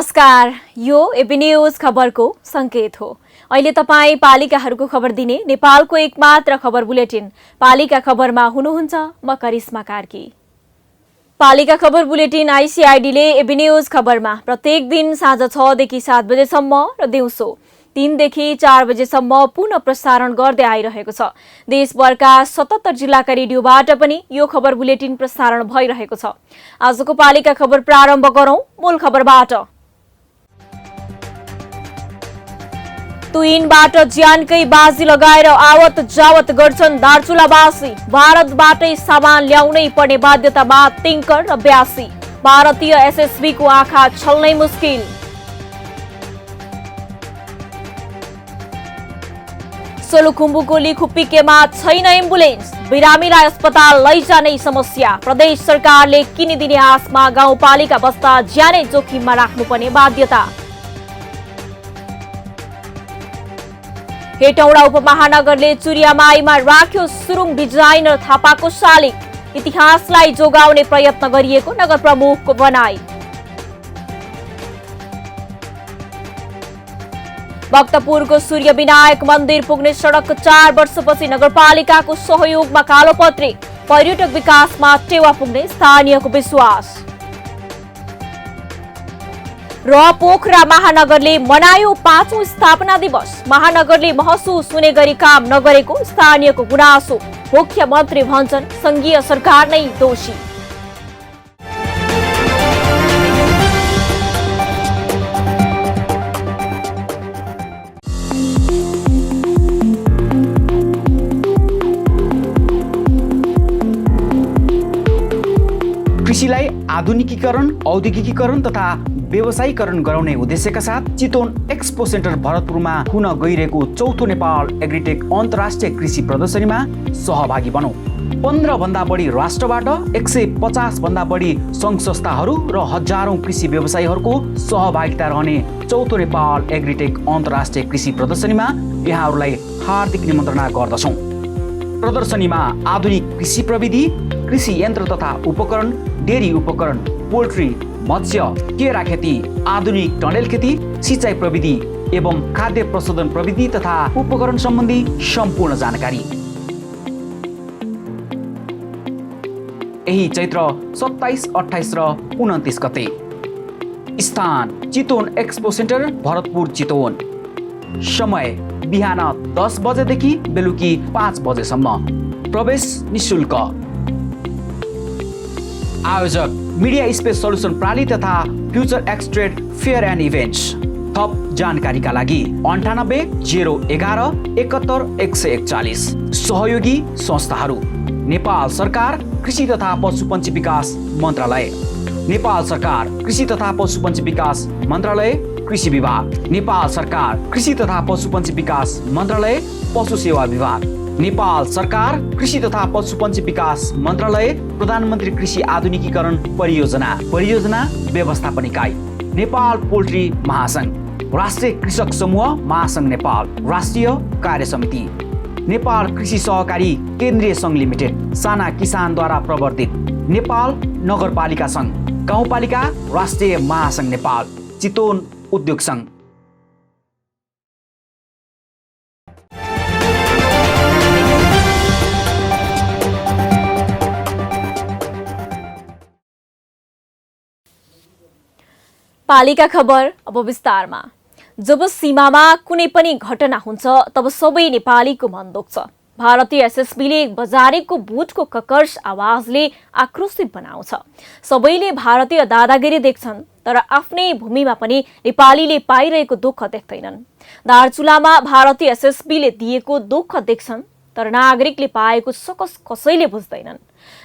नमस्कार, यो AB news खबरको संकेत हो। अहिले तपाई पालिकाहरूको खबर दिने नेपालको एकमात्र खबर बुलेटिन पालिका खबरमा हुनुहुन्छ। म करिश्मा कार्की। पालिका खबर बुलेटिन आईसीआईडीले एबी न्यूज खबरमा प्रत्येक दिन साँझ 6 देखि 7 बजेसम्म र दिउँसो 3 देखि 4 बजेसम्म पुनः प्रसारण गर्दै आइरहेको छ। देशभरका 77 जिल्लाका रेडियोबाट पनि यो खबर बुलेटिन प्रसारण भइरहेको छ। आजको पालिका खबर प्रारम्भ गरौं मूल खबरबाट। तुइनबाट ज्यानकै बाजी लगाएर आवत जावत गर्छन् दार्चुलावासी। भारतबाटै सामान ल्याउनै पर्ने बाध्यतामा तिङ्कर र ब्यासी। भारतीय एसएसबीको आँखा छल्नै मुस्किल। सोलुखुम्बुको लिखुप्पिकेमा छैन एम्बुलेन्स। बिरामीलाई अस्पताल लैजानै समस्या। प्रदेश सरकारले किनिदिने आशमा गाउँपालिका बस्दा ज्यानै जोखिममा राख्नुपर्ने बाध्यता। हेटौडा उपमहानगरले चुरियामाईमा राख्यो सुरुङ डिजाइनर थापाको शालिग। इतिहासलाई जोगाउने प्रयत्न गरिएको नगर प्रमुखको भनाई। भक्तपुरको सूर्य विनायक मन्दिर पुग्ने सडक 4 वर्षपछि नगरपालिकाको सहयोगमा कालोपत्री। पर्यटक विकासमा टेवा पुग्ने स्थानीयको विश्वास। र पोखरा महानगरले मनायो 5औं स्थापना दिवस। महानगरले महसुस हुने गरी काम नगरेको स्थानीयको गुनासो। मुख्यमन्त्री भन्छन् संघीय सरकार नै दोषी। कृषिलाई आधुनिकीकरण, औद्योगिकीकरण तथा व्यवसायीकरण गराउने उद्देश्यका साथ चितवन एक्सपो सेन्टर भरतपुरमा हुन गइरहेको चौथो नेपाल एग्रिटेक अन्तर्राष्ट्रिय कृषि प्रदर्शनीमा सहभागी बनौं। 15 भन्दा बढी राष्ट्रबाट 150 भन्दा बढी संघ संस्थाहरू र हजारौं कृषि व्यवसायीहरूको सहभागिता रहने चौथो नेपाल एग्रिटेक अन्तर्राष्ट्रिय कृषि प्रदर्शनीमा यहाँहरूलाई हार्दिक निमन्त्रणा गर्दछौं। प्रदर्शनीमा आधुनिक कृषि प्रविधि, कृषि यन्त्र तथा उपकरण, डेरी उपकरण, पोल्ट्री, मत्स्य, केरा खेती, आधुनिक टनेल खेती, सिंचाई प्रविधि एवं खाद्य प्रशोधन प्रविधि तथा उपकरण सम्बन्धी सम्पूर्ण जानकारी। यही चैत्र 27, 28 र 29 गते। स्थान चितवन एक्सपो सेन्टर भरतपुर चितवन। समय बिहान 10 बजेदेखि बेलुकी 5 बजेसम्म। प्रवेश निशुल्क। आयोजक मिडिया स्पेस सल्युसन प्राली तथा future x trade fair and events. थप जानकारीका लागि 98 011 71 141। सहयोगी संस्थाहरू नेपाल सरकार कृषि तथा पशुपन्छी विकास मन्त्रालय, नेपाल सरकार कृषि तथा पशुपन्छी विकास मन्त्रालय कृषि विभाग, नेपाल सरकार कृषि तथा पशुपन्छी विकास मन्त्रालय पशु सेवा विभाग, नेपाल सरकार कृषि तथा पशुपन्छी विकास मन्त्रालय प्रधानमन्त्री कृषि आधुनिकीकरण परियोजना व्यवस्थापन इकाइ, नेपाल पोल्ट्री महासंघ, राष्ट्रिय कृषक समूह महासंघ नेपाल, राष्ट्रिय कार्य समिति, नेपाल कृषि सहकारी केन्द्रीय संघ लिमिटेड, साना किसानद्वारा प्रवर्तित, नेपाल नगरपालिका संघ, गाउँपालिका राष्ट्रिय महासंघ नेपाल, चितवन उद्योग संघ। पालिका खबर अब विस्तारमा। जब सीमामा कुनै पनि घटना हुन्छ तब सबै नेपालीको मन दुख्छ। भारतीय एसएसबीले बजारेको बुटको कर्कश आवाजले आक्रोशित बनाउँछ। सबैले भारतीय दादागिरी देख्छन् तर आफ्नै भूमिमा पनि नेपालीले पाइरहेको दुःख देख्दैनन्। दार्चुलामा भारतीय एसएसबीले दिएको दुःख देख्छन् तर नागरिकले पाएको सकस कसैले बुझ्दैनन्।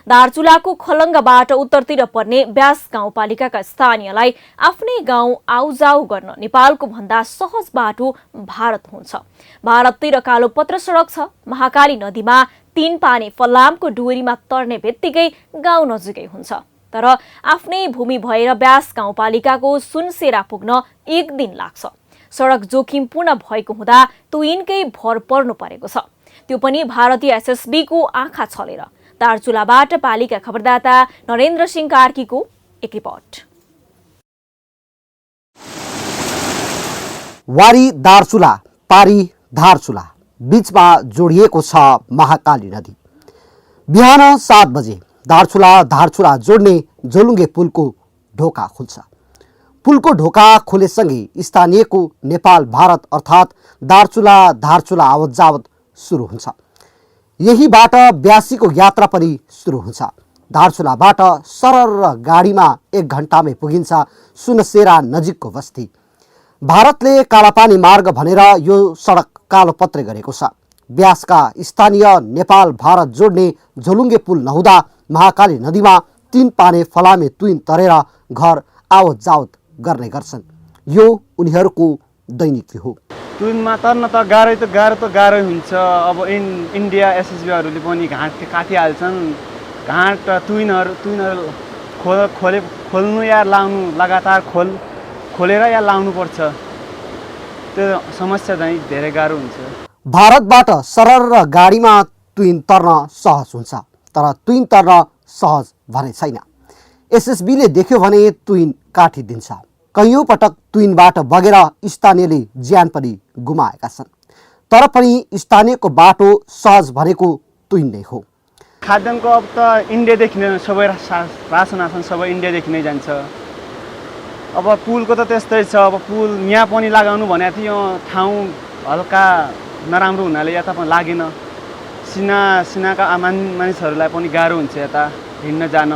दार्चुलाको खलङ्गाबाट उत्तरतिर पर्ने ब्यास गाउँपालिकाका स्थानीयलाई आफ्नै गाउँ आउजाउ गर्न नेपालको भन्दा सहज बाटो भारत हुन्छ। भारततिर कालोपत्र सडक छ। महाकाली नदीमा 3 पानी फलामको डोरीमा तर्ने बित्तिकै गाउँ नजिकै हुन्छ। तर आफ्नै भूमि भएर ब्यास गाउँपालिकाको सुनसेरा पुग्न 1 दिन लाग्छ। सडक जोखिमपूर्ण भएको हुँदा तुइनकै भर पर्नु परेको छ, त्यो पनि भारतीय एसएसबीको आँखा छलेर। दार्चुलाबाट पालिका खबरदाता नरेन्द्र सिंह कार्कीको एक रिपोर्ट। वारी दार्चुला पारी धारचुला बीचमा जोडिएको छ महाकाली नदी। बिहान 7 बजे दार्चुला धारचुला जोड्ने झोलुङ्गे पुलको ढोका खुल्छ। पुलको ढोका खुलेसँगै स्थानीयको नेपाल भारत अर्थात् दार्चुला धारचुला आवत जावत सुरु हुन्छ। यहीबाट ब्यासीको यात्रा पनि सुरु हुन्छ। धारचुलाबाट सरर गाडीमा 1 घण्टामै पुगिन्छ सुनसेरा नजिकको बस्ती। भारतले कालापानी मार्ग भनेर यो सडक कालोपत्रे गरेको छ। ब्यासका स्थानीय नेपाल भारत जोड्ने झोलुङ्गे पुल नहुँदा महाकाली नदीमा 3 पाने फलामे तुइन तरेर घर आवत जावत गर्ने गर्छन्। यो उनीहरूको दैनिकी हो। तुइनमा तर्न त गाह्रै हुन्छ। अब इन्डिया एसएसबीहरूले पनि घाट काटिहाल्छन्। घाट तुइनहरू खोल्नु या लाउनु लगातार खोलेर या लाउनुपर्छ। त्यो समस्या चाहिँ धेरै गाह्रो हुन्छ। भारतबाट सरर गाडीमा तुइन तर्न सहज हुन्छ, तर तुइन तर्न सहज भने छैन। एसएसबीले देख्यो भने तुइन काटिदिन्छ। कैयौँ पटक तुइनबाट बगेर स्थानीयले ज्यान पनि गुमाएका छन्। तर पनि स्थानीयको बाटो सहज भनेको तुइन नै हो। खाद्यान्नको अब त इन्डियादेखि नै सबै रासन सबै इन्डियादेखि नै जान्छ। अब पुलको त त्यस्तै छ। अब पुल यहाँ पनि लगाउनु भनेको थियो, ठाउँ हल्का नराम्रो हुनाले यता पनि लागेन। सिनाका मानिसहरूलाई पनि गाह्रो हुन्छ यता हिँड्न जान।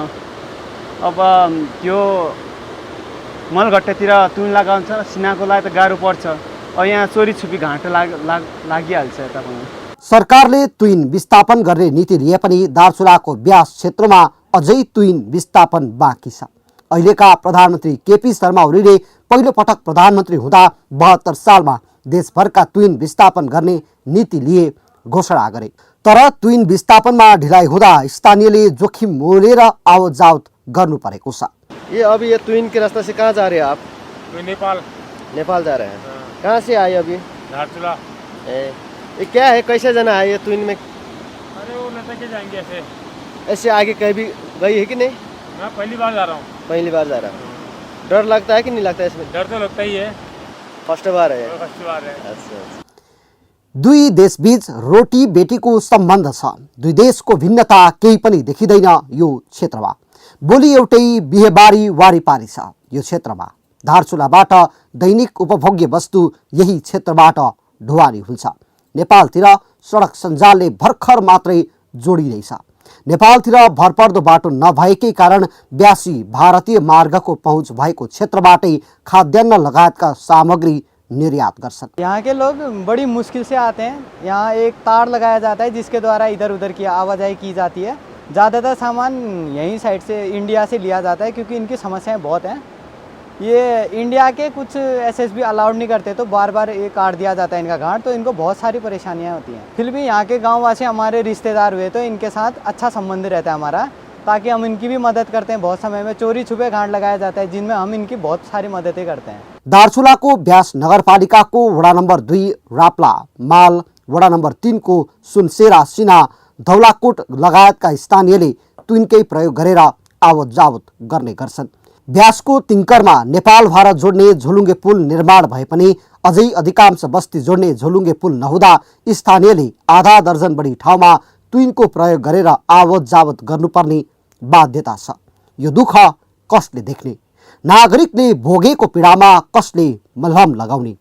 अब त्यो मलघट्टेतिर तुन लगाउँछ, सिनाकोलाई त गाह्रो पर्छ। अब यहाँ चोरी छुपी घाँटो लागिहाल्छ यता पनि। सरकारले तुइन विस्थापन गर्ने नीति लिए पनि दार्चुलाको ब्यास क्षेत्रमा अझै तुइन विस्थापन बाँकी छ। अहिलेका प्रधानमन्त्री केपी शर्मा ओलीले पहिलो पटक प्रधानमन्त्री हुँदा 72 सालमा देशभरका तुइन विस्थापन गर्ने नीति लिए घोषणा गरे। तर तुइन विस्थापनमा ढिलाइ हुँदा स्थानीयले जोखिम मोलेर आवत जावत गर्नु परेको छ। ये तुइन के रास्ते से कहाँ जा रहे हैं आप? नेपाल जा रहे हैं। कहाँ से आए अभी? धारचूला। ये क्या है, कैसे जाना है ये तुइन में? अरे वो लेके जाएंगे ऐसे। ऐसे आगे कहीं भी गई है कि नहीं? मैं पहली बार जा रहा हूँ। पहली बार जा रहा हूँ। डर लगता है कि नहीं लगता है इसमें? डर तो लगता ही है। फर्स्ट बार है। फर्स्ट बार है। अच्छा। दुई देशबीच रोटी बेटीको सम्बन्ध छ। दुई देशको भिन्नता केही पनि देखिँदैन यो क्षेत्रमा। बोली एउटै, बिहेबारी वारिपारी छ यो क्षेत्रमा। धारचुलाबाट दैनिक उपभोग्य वस्तु यही क्षेत्रबाट ढुवानी हुन्छ। नेपालतिर सडक सञ्जालले भर्खर मात्रै जोडिँदैछ। नेपालतिर भरपर्दो बाटो नभएकै कारण ब्यासी भारतीय मार्गको पहुँच भएको क्षेत्रबाटै खाद्यान्न लगायतका सामग्री निर्यात गर्छन्। यहाँ के लोग बड़ी मुश्किल से आते हैं। यहाँ एक तार लगाया जाता है जिसके द्वारा इधर उधर की आवाजाही की जाती है। ज़्यादातर सामान यहीं साइड से इंडिया से लिया जाता है क्योंकि इनकी समस्याएं बहुत हैं। ये इंडिया के कुछ एसएसबी अलाउड नहीं करते तो बार बार ये काट दिया जाता है इनका घाट, तो इनको बहुत सारी परेशानियां होती हैं। फिर भी यहाँ के गाँव वासी हमारे रिश्तेदार हुए तो इनके साथ अच्छा संबंध रहता है हमारा, ताकि हम इनकी भी मदद करते हैं। बहुत समय में चोरी छुपे घाट लगाया जाता है जिनमें हम इनकी बहुत सारी मददें करते हैं। दार्चुलाको ब्यास नगरपालिकाको वडा नम्बर 2 राप्ला माल, वडा नम्बर 3 को सुनसेरा सिना धौलाकोट लगायतका स्थानीयले तुइनकै प्रयोग गरेर आवत जावत गर्ने गर्छन्। ब्यासको तिङ्करमा नेपाल भारत जोड्ने झोलुङ्गे पुल निर्माण भए पनि अझै अधिकांश बस्ती जोड्ने झोलुङ्गे पुल नहुँदा स्थानीयले आधा दर्जन बढी ठाउँमा तुइनको प्रयोग गरेर आवत जावत गर्नुपर्ने बाध्यता छ। यो दुःख कसले देख्ने? नागरिकले भोगेको पीडामा कसले मलहम लगाउने?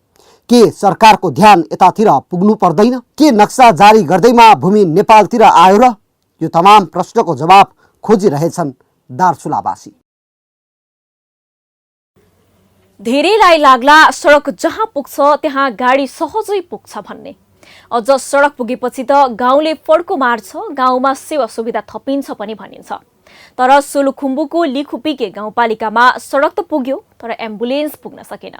के सरकारको ध्यान यतातिर पुग्नु पर्दैन? के नक्सा जारी गर्दैमा भूमि नेपालतिर आयो र? यो तमाम प्रश्नको जवाब खोजिरहेछन् दार्चुलावासी। धेरैलाई लाग्ला सडक जहाँ पुग्छ त्यहाँ गाडी सहजै पुग्छ भन्ने। अझ सडक पुगेपछि त गाउँले फड्को मार्छ, गाउँमा सेवा सुविधा थपिन्छ पनि भनिन्छ। तर सोलुखुम्बुको लिखुपिके गाउँपालिकामा सडक त पुग्यो तर एम्बुलेन्स पुग्न सकेन।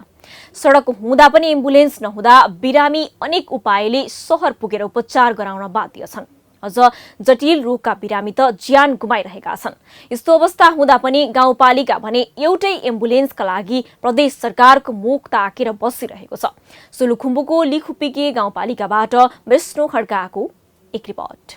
सडक हुँदा पनि एम्बुलेन्स नहुँदा बिरामी अनेक उपायले सहर पुगेर उपचार गराउन बाध्य छन्। अझ जटिल रोगका बिरामी त ज्यान गुमाइरहेका छन्। यस्तो अवस्था हुँदा पनि गाउँपालिका भने एउटै एम्बुलेन्सका लागि प्रदेश सरकारको मुख ताकेर बसिरहेको छ। सोलुखुम्बुको लिखुपिके गाउँपालिकाबाट विष्णु खड्काको एक रिपोर्ट।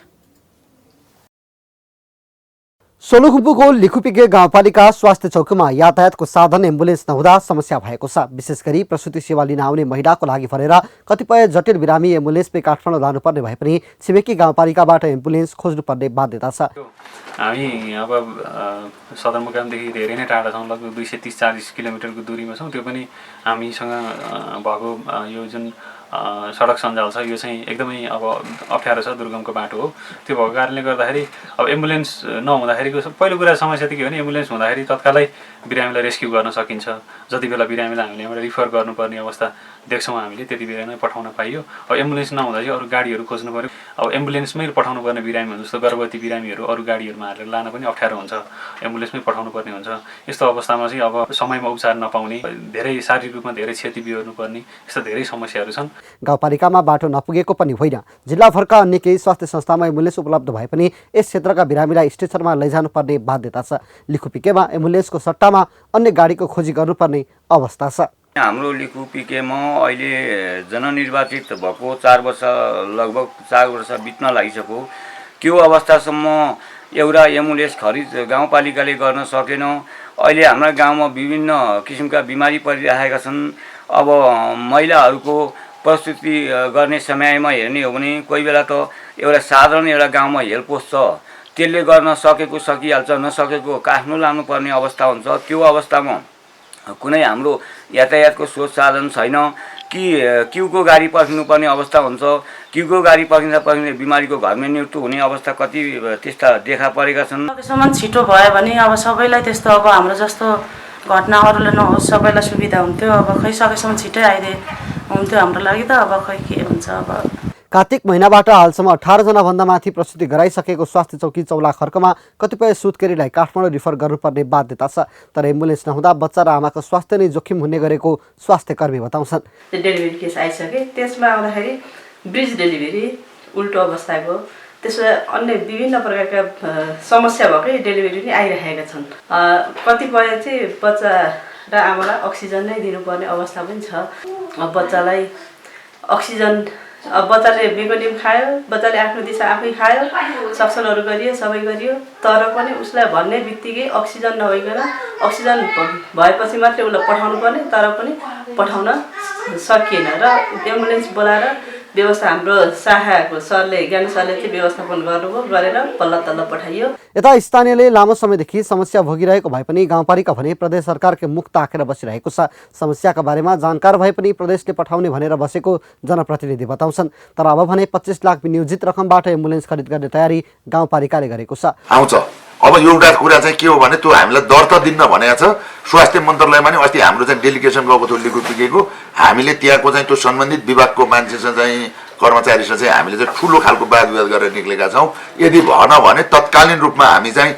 सोलुखुम्बुको लिखुपिके गाउँपालिका स्वास्थ्य चौकीमा यातायातको साधन एम्बुलेन्स नहुँदा समस्या भएको छ। विशेष गरी प्रसुति सेवा लिन आउने महिलाको लागि भनेर कतिपय जटिल बिरामी एम्बुलेन्सले काठमाडौँ लानुपर्ने भए पनि छिमेकी गाउँपालिकाबाट एम्बुलेन्स खोज्नुपर्ने बाध्यता छ। हामी अब सदरमुकामदेखि धेरै नै टाढा छौँ, लगभग 230-40 किलोमिटरको दूरीमा छौँ। त्यो पनि हामीसँग भएको यो जुन सडक सञ्जाल छ यो चाहिँ एकदमै अब अप्ठ्यारो छ, दुर्गमको बाटो हो। त्यो भएको कारणले गर्दाखेरि अब एम्बुलेन्स नहुँदाखेरिको पहिलो कुरा समस्या त के हो भने एम्बुलेन्स हुँदाखेरि तत्कालै बिरामीलाई रेस्क्यु गर्न सकिन्छ। जति बेला बिरामीलाई हामीले एउटा रिफर गर्नुपर्ने अवस्था देख्छौँ हामीले त्यति बेला नै पठाउन पाइयो। अब एम्बुलेन्स नहुँदा चाहिँ अरू गाडीहरू खोज्नु पऱ्यो। अब एम्बुलेन्समै पठाउनु पर्ने बिरामीहरू जस्तो गर्भवती बिरामीहरू अरू गाडीहरूमा हालेर लान पनि अप्ठ्यारो हुन्छ, एम्बुलेन्समै पठाउनु पर्ने हुन्छ। यस्तो अवस्थामा चाहिँ अब समयमा उपचार नपाउने, धेरै शारीरिक रूपमा धेरै क्षति बिहोर्नु पर्ने यस्ता धेरै समस्याहरू छन्। गाउँपालिकामा बाटो नपुगेको पनि होइन, जिल्लाभरका अन्य केही स्वास्थ्य संस्थामा एम्बुलेन्स उपलब्ध भए पनि यस क्षेत्रका बिरामीलाई स्टेसनमा लैजानुपर्ने बाध्यता छ। लिखुपिकेमा एम्बुलेन्सको सट्टामा अन्य गाडीको खोजी गर्नुपर्ने अवस्था छ। हाम्रो लिखुपिकेमा अहिले जननिर्वाचित भएको 4 वर्ष लगभग 4 वर्ष बित्न लागिसक्यो। त्यो अवस्थासम्म एउटा एम्बुलेन्स खरिद गाउँपालिकाले गर्न सकेन। अहिले हाम्रा गाउँमा विभिन्न किसिमका बिमारी परिरहेका छन्। अब महिलाहरूको प्रस्तुति गर्ने समयमा हेर्ने हो भने कोही बेला त एउटा साधारण एउटा गाउँमा हेल्प पोस्ट छ, त्यसले गर्न सकेको सकिहाल्छ, नसकेको काठमाडौँ लानुपर्ने अवस्था हुन्छ। त्यो अवस्थामा कुनै हाम्रो यातायातको स्रोत साधन छैन कि क्युको गाडी पर्खिनुपर्ने अवस्था हुन्छ। क्युको गाडी पर्खिँदा बिमारीको घरमै मृत्यु हुने अवस्था कति त्यस्ता देखा परेका छन्। सकेसम्म छिटो भयो भने अब सबैलाई त्यस्तो अब हाम्रो जस्तो घटना अरूलाई नहोस्, सबैलाई सुविधा हुन्थ्यो। अब खै सकेसम्म छिटै आइदिए हुन्थ्यो हाम्रो लागि त। अब खै के हुन्छ। अब कार्तिक महिनाबाट हालसम्म 18 जना भन्दा माथि प्रस्तुति गराइसकेको स्वास्थ्य चौकी चौलाखर्कमा कतिपय सुत्केरीलाई काठमाडौँ रिफर गर्नुपर्ने बाध्यता छ। तर एम्बुलेन्स नहुँदा बच्चा र आमाको स्वास्थ्य नै जोखिम हुने गरेको स्वास्थ्य कर्मी बताउँछन्। डेलिभरी केस आइसके त्यसमा आउँदाखेरि ब्रिज डेलिभरी उल्टो अवस्थाको, त्यसमा अन्य विभिन्न प्रकारका समस्या भएकै डेलिभरी नै आइरहेका छन्। कतिपय चाहिँ बच्चा र आमालाई अक्सिजन नै दिनुपर्ने अवस्था पनि छ। बच्चालाई अक्सिजन बच्चाले बेगोनिम खायो, बच्चाले आफ्नो दिशा आफै खायो, सक्सनहरू गरियो, सबै गरियो, तर पनि उसलाई भन्ने बित्तिकै अक्सिजन नभइकन अक्सिजन भएपछि मात्रै उसलाई पठाउनु पर्ने, तर पनि पठाउन सकिएन र एम्बुलेन्स बोलाएर व्यवस्था हाम्रो शाखाको सरले ज्ञान सरले चाहिँ व्यवस्थापन गर्नुभयो, गरेर बल्ल तल्ल पठाइयो। यता स्थानीयले लामो समयदेखि समस्या भोगिरहेको भए पनि गाउँपालिका भने प्रदेश सरकारकै मुख ताकेर बसिरहेको छ। समस्याका बारेमा जानकार भए पनि प्रदेशले पठाउने भनेर बसेको जनप्रतिनिधि बताउँछन्। तर अब भने 25 लाख विनियोजित रकमबाट एम्बुलेन्स खरिद गर्ने तयारी गाउँपालिकाले गरेको छ। आउँछ। अब एउटा कुरा चाहिँ के हो भने त्यो हामीलाई दर्ता दिन्न भनेको छ स्वास्थ्य मन्त्रालयमा नि। अस्ति हाम्रो चाहिँ डेलिगेसन गएको थियो लिखुपिकेको, हामीले त्यहाँको चाहिँ त्यो सम्बन्धित विभागको मान्छेसँग चाहिँ कर्मचारीसँग चाहिँ हामीले चाहिँ ठुलो खालको वाद विवाद गरेर निक्लेका छौँ। यदि भएन भने तत्कालीन रूपमा हामी चाहिँ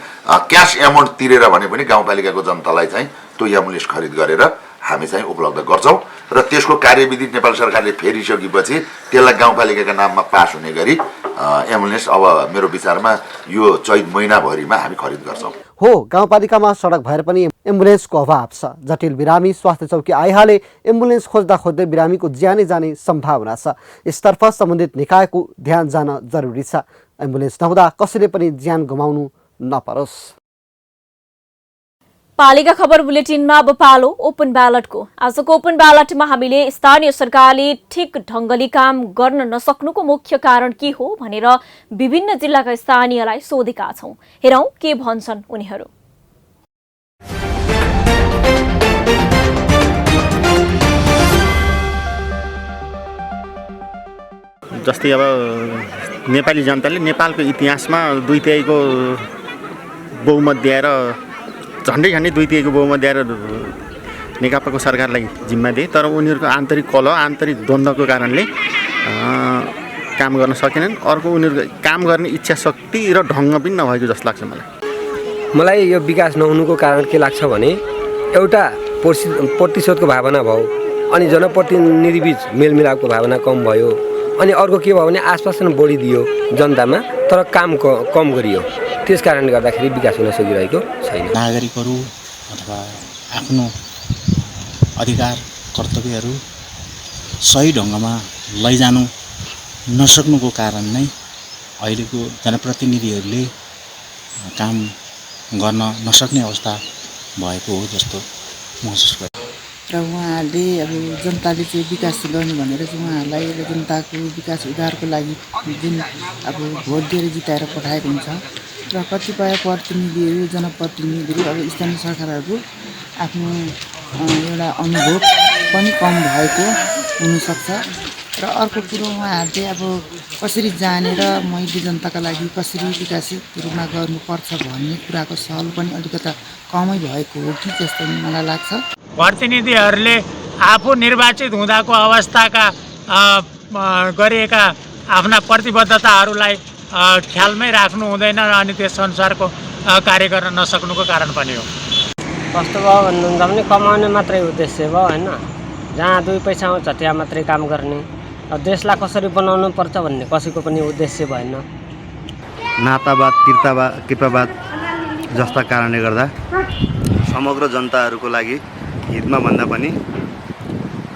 क्यास एमाउन्ट तिरेर भने पनि गाउँपालिकाको जनतालाई चाहिँ त्यो एम्बुलेन्स खरिद गरेर हामी चाहिँ उपलब्ध गर्छौँ र त्यसको कार्यविधि नेपाल सरकारले फेरिसकेपछि त्यसलाई गाउँपालिकाका नाममा पास हुने गरी एम्बुलेन्स अब मेरो विचारमा यो चैत महिनाभरिमा हामी खरिद गर्छौँ। हो, गाउँपालिकामा सडक भएर पनि एम्बुलेन्सको अभाव छ। जटिल बिरामी स्वास्थ्य चौकी आइहाले एम्बुलेन्स खोज्दा खोज्दै बिरामीको ज्यानै जाने सम्भावना छ। यसतर्फ सम्बन्धित निकायको ध्यान जान जरुरी छ। एम्बुलेन्स नहुँदा कसैले पनि ज्यान गुमाउनु नपरोस्। पालिका खबर बुलेटिनमा अब पालो ओपन ब्यालटको। आजको ओपन ब्यालटमा हामीले स्थानीय सरकारले ठिक ढङ्गले काम गर्न नसक्नुको मुख्य कारण के हो भनेर विभिन्न जिल्लाका स्थानीयलाई सोधेका छौं। हेरौं के भन्छन् उनीहरू। जस्तै अब नेपाली जनताले नेपालको इतिहासमा 2/3 बहुमत दिएर झन्डै 2/3 बहुमत दिएर नेकपाको सरकारलाई जिम्मा दिए। तर उनीहरूको आन्तरिक कलह आन्तरिक द्वन्द्वको कारणले काम गर्न सकेनन्। अर्को उनीहरूको काम गर्ने इच्छा शक्ति र ढङ्ग पनि नभएको जस्तो लाग्छ मलाई यो विकास नहुनुको कारण के लाग्छ भने एउटा प्रतिशोधको भावना भयो, अनि जनप्रतिनिधिबीच मेलमिलापको भावना कम भयो, अनि अर्को के भयो भने आश्वासन बढिदियो जनतामा तर काम कम गरियो। त्यस कारणले गर्दाखेरि विकास हुन सकिरहेको छैन। नागरिकहरू अथवा आफ्नो अधिकार कर्तव्यहरू सही ढङ्गमा लैजानु नसक्नुको कारण नै अहिलेको जनप्रतिनिधिहरूले काम गर्न नसक्ने अवस्था भएको हो जस्तो महसुस गरेँ। र उहाँहरूले अब जनताले चाहिँ विकास गर्नु भनेर चाहिँ उहाँहरूलाई र जनताको विकास उद्धारको लागि जुन अब भोट दिएर जिताएर पठाएको हुन्छ र कतिपय प्रतिनिधिहरू जनप्रतिनिधिहरू अब स्थानीय सरकारहरूको आफ्नो एउटा अनुभव पनि कम भएको हुनसक्छ। र अर्को कुरो उहाँहरूले अब कसरी जानेर मैले जनताका लागि कसरी विकसित रूपमा गर्नुपर्छ भन्ने कुराको सहल पनि अलिकता कमै भएको हो कि जस्तो मलाई लाग्छ। प्रतिनिधिहरूले आफू निर्वाचित हुँदाको अवस्थाका गरिएका आफ्ना प्रतिबद्धताहरूलाई ख्यालमै राख्नु हुँदैन अनि त्यस अनुसारको कार्य गर्न नसक्नुको कारण पनि हो। कस्तो भयो भन्नुहुन्छ भने कमाउने मात्रै उद्देश्य भयो होइन, जहाँ 2 पैसा आउँछ त्यहाँ मात्रै काम गर्ने। अब देशलाई कसरी बनाउनु पर्छ भन्ने कसैको पनि उद्देश्य भएन। नातावाद कृपावाद जस्ता कारणले गर्दा समग्र जनताहरूको लागि हितमा भन्दा पनि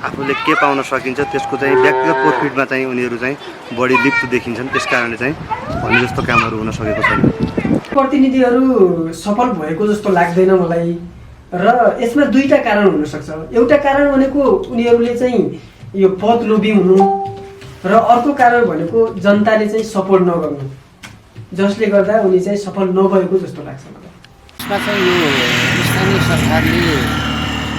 आफूले के पाउन सकिन्छ त्यसको चाहिँ व्यक्तिगत प्रफिटमा चाहिँ उनीहरू चाहिँ बढी लिप्त देखिन्छन्। त्यस कारणले चाहिँ भने जस्तो कामहरू हुन सकेको छैन। प्रतिनिधिहरू सफल भएको जस्तो लाग्दैन मलाई। र यसमा 2टा कारण हुनसक्छ। एउटा कारण भनेको उनीहरूले चाहिँ यो पद लोभी हुनु र अर्को कारण भनेको जनताले चाहिँ सपोर्ट नगर्नु, जसले गर्दा उनी चाहिँ सफल नभएको जस्तो लाग्छ मलाई। यसमा चाहिँ यो स्थानीय सरकारले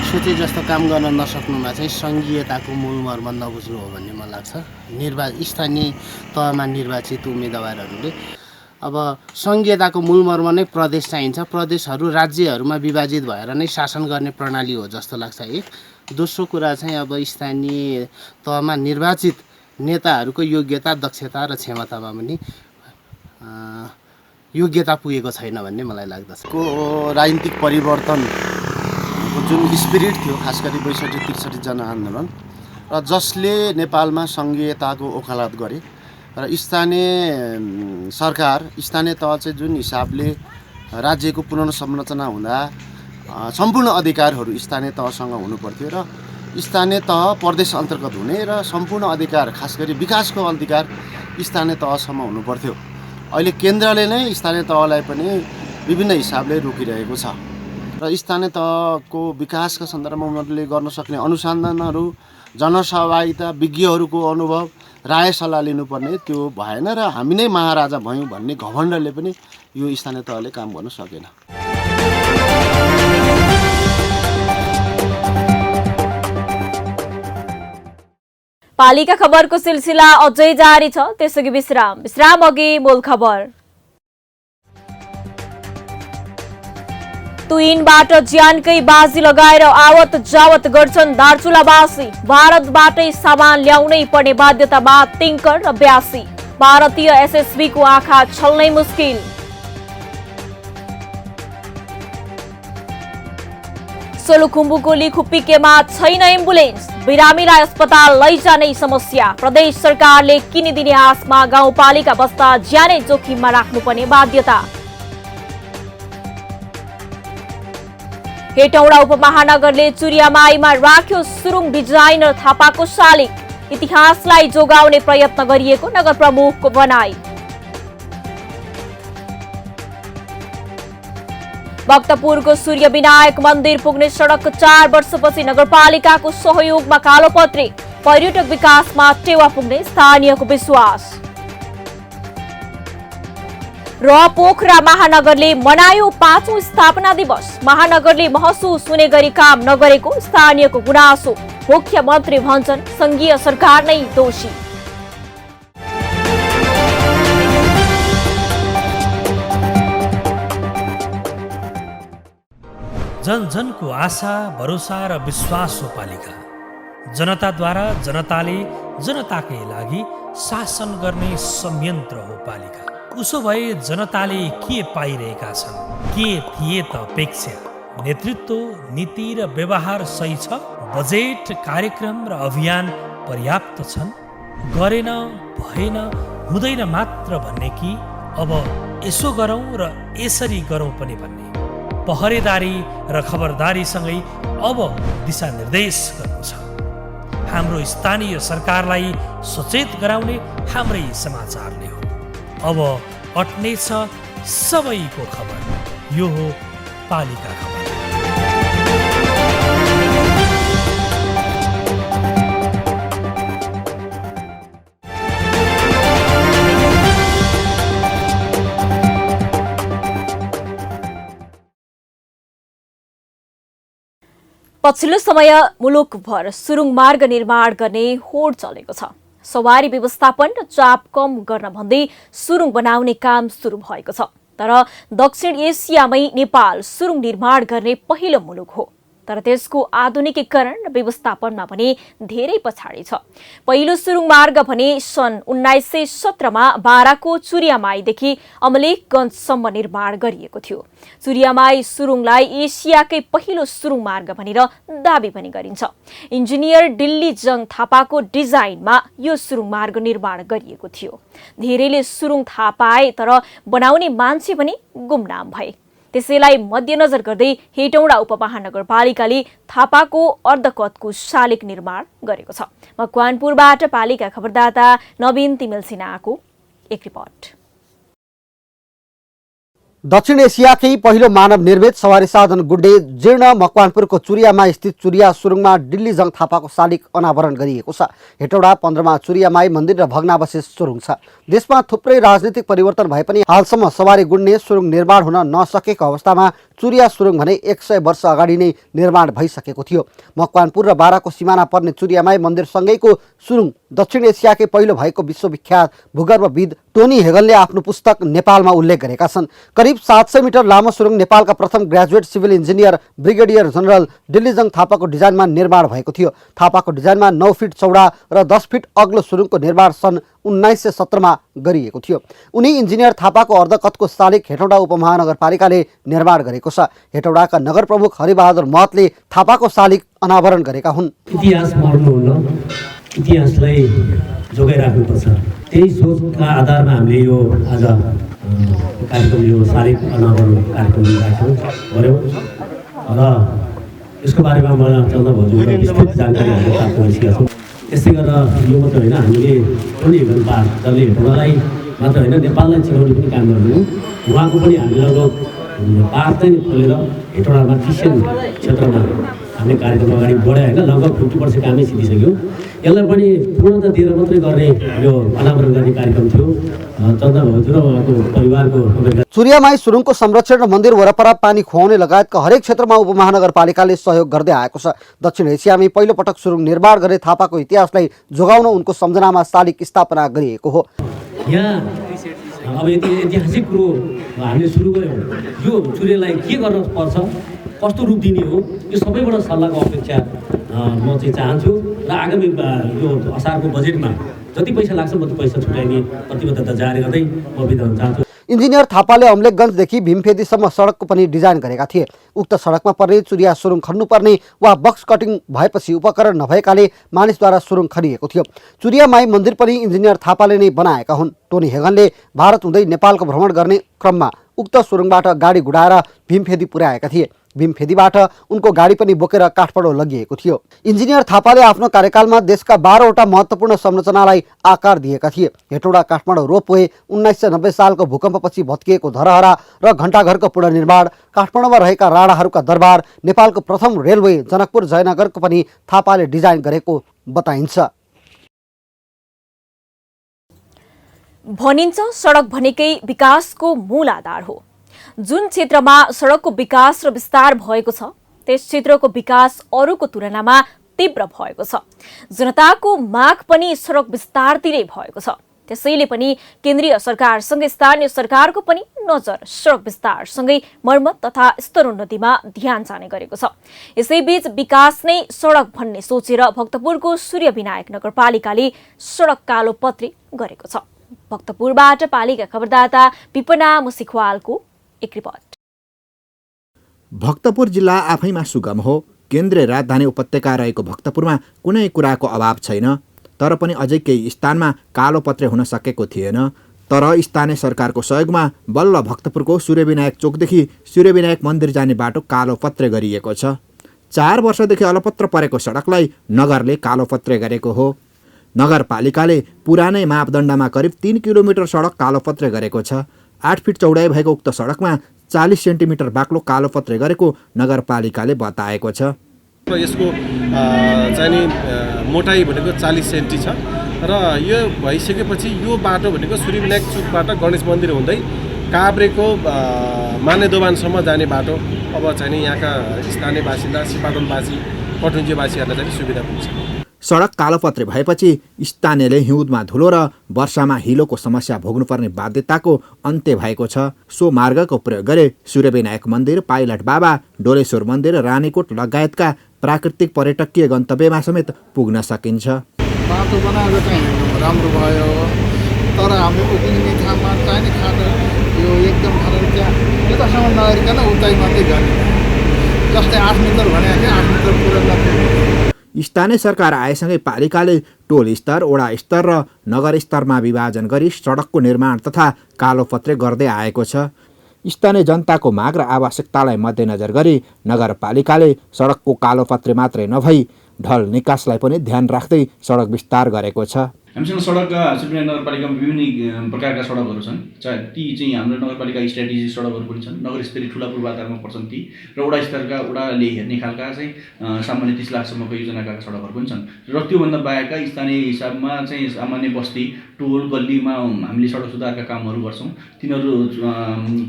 सोचे जस्तो काम गर्न नसक्नुमा चाहिँ सङ्घीयताको मूल मर्म नबुझ्नु हो भन्ने मलाई लाग्छ। स्थानीय तहमा निर्वाचित उम्मेदवारहरूले अब सङ्घीयताको मूल मर्म नै प्रदेश चाहिन्छ। प्रदेशहरू राज्यहरूमा विभाजित भएर नै शासन गर्ने प्रणाली हो जस्तो लाग्छ। एक दोस्रो कुरा चाहिँ अब स्थानीय तहमा निर्वाचित नेताहरूको योग्यता, दक्षता र क्षमतामा पनि योग्यता पुगेको छैन भन्ने मलाई लाग्दछ। राजनीतिक परिवर्तन जुन स्पिरिट थियो खास गरी 62-63 जनआन्दोलन र जसले नेपालमा सङ्घीयताको ओकालत गरे र स्थानीय सरकार स्थानीय तह चाहिँ जुन हिसाबले राज्यको पुनर्संरचना हुँदा सम्पूर्ण अधिकारहरू स्थानीय तहसँग हुनुपर्थ्यो र स्थानीय तह प्रदेश अन्तर्गत हुने र सम्पूर्ण अधिकार खास गरी विकासको अधिकार स्थानीय तहसम्म हुनुपर्थ्यो। अहिले केन्द्रले नै स्थानीय तहलाई पनि विभिन्न हिसाबले रोकिरहेको छ र स्थानीय तहको विकासका सन्दर्भमा उनीहरूले गर्न सक्ने अनुसन्धानहरू, जनसहभागिता, विज्ञहरूको अनुभव, राय सल्लाह लिनुपर्ने त्यो भएन र हामी नै महाराजा भयौँ भन्ने घमण्डले पनि यो स्थानीय तहले काम गर्न सकेन। पालिका खबरको सिलसिला अझै जारी छ, त्यसअघि विश्राम अघि मूल खबर। तुइनबाट ज्यानकै बाजी लगाएर आवत जावत गर्छन् दार्चुलावासी। भारतबाटै सामान ल्याउनै पर्ने बाध्यतामा तिङ्कर र ब्यासी। भारतीय एसएसबीको आँखा छल्नै मुस्किल। सोलुखुम्बुको लिखुपिकेमा छैन एम्बुलेन्स। बिरामीलाई अस्पताल लैजानै समस्या। प्रदेश सरकारले किनिदिने आशमा गाउँपालिका बस्दा ज्यानै जोखिममा राख्नुपर्ने बाध्यता। हेटौडा उपमहानगरले चुरियामाईमा राख्यो सुरुङ डिजाइनर थापाको शालिग। इतिहासलाई जोगाउने प्रयत्न गरिएको नगर प्रमुखको भनाई। भक्तपुरको सूर्य विनायक मन्दिर पुग्ने सडक 4 वर्षपछि नगरपालिकाको सहयोगमा कालोपत्री। पर्यटक विकासमा टेवा पुग्ने स्थानीयको विश्वास। र पोखरा महानगरले मनायो 5औं स्थापना दिवस। महानगरले महसुस हुने गरी काम नगरेको स्थानीयको गुनासो। मुख्यमन्त्री भन्छन् संघीय सरकार नै दोषी। जन जनको आशा, भरोसा र विश्वास हो पालिका। जनताद्वारा जनताले जनताकै लागि शासन गर्ने संयन्त्र हो पालिका। उसो भए जनताले के पाइरहेका छन्? के थिए त अपेक्षा? नेतृत्व, नीति र व्यवहार सही छ? बजेट, कार्यक्रम र अभियान पर्याप्त छन्? गरेन, भएन, हुँदैन मात्र भन्ने कि अब यसो गरौँ र यसरी गरौँ पनि भन्ने? पहरेदारी र खबरदारीसँगै अब दिशानिर्देश गर्नु छ। हाम्रो स्थानीय सरकारलाई सचेत गराउने हाम्रै समाचारले हो। अब अट्नेछ सबैको खबर। यो हो पालिका खबर। पछिल्लो समय मुलुकभर सुरुङ मार्ग निर्माण गर्ने होड चलेको छ। सवारी व्यवस्थापन र चाप कम गर्न भन्दै सुरुङ बनाउने काम सुरु भएको छ। तर दक्षिण एसियामै नेपाल सुरुङ निर्माण गर्ने पहिलो मुलुक हो। तर त्यसको आधुनिकीकरण र व्यवस्थापनमा भने धेरै पछाडि छ। पहिलो सुरुङ मार्ग भने सन् 1917 मा बाराको चुरियामाईदेखि अमलेखगञ्जसम्म निर्माण गरिएको थियो। चुरियामाई सुरुङलाई एसियाकै पहिलो सुरुङ मार्ग भनेर दाबी पनि गरिन्छ। इन्जिनियर दिल्लीजङ थापाको डिजाइनमा यो सुरुङ मार्ग निर्माण गरिएको थियो। धेरैले सुरुङ थाहा पाए तर बनाउने मान्छे पनि गुमनाम भए। त्यसैलाई मध्यनजर गर्दै हेटौँडा उपमहानगरपालिकाले थापाको अर्धकतको शालिग निर्माण गरेको छ। मकवानपुरबाट पालिका खबरदाता नवीन तिमेल सिन्हाको एक रिपोर्ट। दक्षिण एसियाकै पहिलो मानव निर्मित सवारी साधन गुड्डे जीर्ण मकवानपुरको चुरियामाई स्थित चुरिया सुरुङमा दिल्लीजङ थापाको शालिग अनावरण गरिएको छ। हेटौडा 15 मा चुरियामाई मन्दिर र भग्नावशेष सुरुङ छ। देशमा थुप्रै राजनीतिक परिवर्तन भए पनि हालसम्म सवारी गुड्ने सुरुङ निर्माण हुन नसकेको अवस्थामा चुरिया सुरुङ भने 100 वर्ष अगाडि नै निर्माण भइसकेको थियो। मकवानपुर र बाराको सिमाना पर्ने चुरियामाई मन्दिरसँगैको सुरुङ दक्षिण एसियाकै पहिलो भएको विश्वविख्यात भूगर्भविद टोनी हेगलले आफ्नो पुस्तक नेपालमा उल्लेख गरेका छन्। करिब 700 मिटर लामो सुरुङ नेपालका प्रथम graduate civil engineer brigadier general Dillijung थापाको डिजाइनमा निर्माण भएको थियो। थापाको डिजाइनमा 9 फिट चौडा र 10 फिट अग्लो सुरुङको निर्माण सन् 1917 मा गरिएको थियो। उनी इन्जिनियर थापाको अर्धकतको शालिग हेटौडा उपमहानगरपालिकाले निर्माण गरेको छ। हेटौडाका नगर प्रमुख हरिबहादुर महतले थापाको शालिग अनावरण गरेका हुन्। इतिहास मर्नुहुन्न, इतिहासलाई जोगाइराख्नुपर्छ। त्यही सोचका आधारमा हामीले यो आज कार्यक्रम यो शालिग अनावरण कार्यक्रम गऱ्यौँ र यसको बारेमा मलाई चन्द्र भजुबाट विस्तृत जानकारी हामीले प्राप्त गरिसकेका छौँ। यसै गरेर यो मात्र होइन, हामीले पनि जसले हेटौडालाई मात्र होइन नेपाललाई चिनाउने पनि काम गर्दैनौँ। उहाँको पनि हामीले लगभग बार चाहिँ खोलेर हेटौडामा क्रिस्चियन क्षेत्रमा हामीले कार्यक्रम अगाडि बढायो होइन। लगभग 50% कामै सिधिसक्यो। यसलाई पनि पूर्णता दिएर मात्रै गर्ने यो अनावरण गर्ने कार्यक्रम थियो। चन्द्र भजु र उहाँको परिवारको चुरियामाई सुरुङको संरक्षण र मन्दिर वरपर पानी खुवाउने लगायतका हरेक क्षेत्रमा उपमहानगरपालिकाले सहयोग गर्दै आएको छ। दक्षिण एसियामै पहिलो पटक सुरुङ निर्माण गरे थापाको इतिहासलाई जोगाउन उनको सम्झनामा शालिग स्थापना गरिएको हो। यहाँ अब यति ऐतिहासिक कुरो हामीले सुरु गऱ्यौँ। यो चुरियालाई के गर्न पर्छ, कस्तो रूप दिने हो, यो सबैबाट सल्लाहको अपेक्षा म चाहिँ चाहन्छु र आगामी यो असारको बजेटमा जति पैसा लाग्छ म त्यो पैसा छुट्याइने प्रतिबद्धता जारी गर्दै म बिदा हुन चाहन्छु। इन्जिनियर थापाले अमलेखगञ्जदेखि भीमफेदीसम्म सडकको पनि डिजाइन गरेका थिए। उक्त सडकमा पर्ने चुरिया सुरुङ खन्नुपर्ने वा बक्स कटिङ भएपछि उपकरण नभएकाले मानिसद्वारा सुरुङ खनिएको थियो। चुरियामाई मन्दिर पनि इन्जिनियर थापाले नै बनाएका हुन्। टोनी हेगनले भारत हुँदै नेपालको भ्रमण गर्ने क्रममा उक्त सुरुङबाट गाडी गुडाएर भीमफेदी पुर्याएका थिए। भीमफेदीबाट उनको गाडी पनि बोकेर काठमाडौँ लगिएको थियो। इन्जिनियर थापाले आफ्नो कार्यकालमा देशका 12वटा महत्त्वपूर्ण संरचनालाई आकार दिएका थिए। हेटौडा काठमाडौँ रोपवे, 1990 सालको भूकम्पपछि भत्किएको धरहरा र घण्टाघरको पुनर्निर्माण, काठमाडौँमा रहेका राणाहरूका दरबार, नेपालको प्रथम रेलवे जनकपुर जयनगरको पनि थापाले डिजाइन गरेको बताइन्छ। भनिन्छ सडक भनेकै विकासको मूल आधार हो। जुन क्षेत्रमा सडकको विकास र विस्तार भएको छ त्यस क्षेत्रको विकास अरूको तुलनामा तीव्र भएको छ। जनताको माग पनि सडक विस्तारतिरै भएको छ। त्यसैले पनि केन्द्रीय सरकारसँगै स्थानीय सरकारको पनि नजर सडक विस्तारसँगै मर्मत तथा स्तरोन्नतिमा ध्यान जाने गरेको छ। यसैबीच विकास नै सडक भन्ने सोचेर भक्तपुरको सूर्यविनायक नगरपालिकाले सडक कालोपत्री गरेको छ। भक्तपुरबाट पालिका खबरदाता विपना मुसिखवालको एक रिपोर्ट। भक्तपुर जिल्ला आफैमा सुगम हो। केन्द्रीय राजधानी उपत्यका रहेको भक्तपुरमा कुनै कुराको अभाव छैन। तर पनि अझै केही स्थानमा कालोपत्रे हुन सकेको थिएन। तर स्थानीय सरकारको सहयोगमा बल्ल भक्तपुरको सूर्यविनायक चोकदेखि सूर्यविनायक मन्दिर जाने बाटो कालोपत्रे गरिएको छ। 4 वर्षदेखि अलपत्र परेको सडकलाई नगरले कालोपत्रे गरेको हो। नगरपालिकाले पुरानै मापदण्डमा करिब 3 किलोमिटर सडक कालोपत्रे गरेको छ। 8 फिट चौडाइ भएको उक्त सडकमा 40 सेन्टिमिटर बाक्लो कालोपत्रे गरेको नगरपालिकाले बताएको छ। र यसको चाहिँ नि मोटाइ भनेको 40 सेन्टी छ र यो भइसकेपछि यो बाटो भनेको सूर्यविनायक चोकबाट गणेश मन्दिर हुँदै काभ्रेको माने दोभानसम्म जाने बाटो अब चाहिँ नि यहाँका स्थानीय बासिन्दा सिपाटनवासी पटुन्जेवासीहरूलाई चाहिँ सुविधा हुन्छ। सडक कालोपत्रे भएपछि स्थानीयले हिउँदमा धुलो र वर्षामा हिलोको समस्या भोग्नुपर्ने बाध्यताको अन्त्य भएको छ। सो मार्गको प्रयोग गरे सूर्यविनायक मन्दिर, पाइलट बाबा, डोलेश्वर मन्दिर, रानीकोट लगायतका प्राकृतिक पर्यटकीय गन्तव्यमा समेत पुग्न सकिन्छ। बाटो बनाएर चाहिँ राम्रो भयो, तर हाम्रो उक्लिने ठाउँमा चाहिने खाना यो एकदम खाना त्यहाँ यतासम्म नगरिकन उचाइ मात्रै गर्ने, जस्तै 8 मिटर भने 8 मिटर पुरा लाग्छ। स्थानीय सरकार आएसँगै पालिकाले टोल स्तर, वडा स्तर र नगर स्तरमा विभाजन गरी सडकको निर्माण तथा कालोपत्रे गर्दै आएको छ। स्थानीय जनताको माग र आवश्यकतालाई मध्यनजर गरी नगरपालिकाले सडकको कालोपत्रे मात्रै नभई ढल निकासलाई पनि ध्यान राख्दै सडक विस्तार गरेको छ। हामीसँग सडकका सूर्यविनायक नगरपालिकामा विभिन्न प्रकारका सडकहरू छन्। चाहे ती चाहिँ हाम्रो नगरपालिका स्ट्राटेजिक सडकहरू पनि छन्, नगर स्तरीय ठुला पूर्वाधारमा पर्छन् ती, र वडा स्तरका वडाले हेर्ने खालका चाहिँ सामान्य 30 लाखसम्मको योजनाका सडकहरू पनि छन्। र त्योभन्दा बाहेकका स्थानीय हिसाबमा चाहिँ सामान्य बस्ती टोल गल्लीमा हामीले सडक सुधारका कामहरू गर्छौँ। तिनीहरू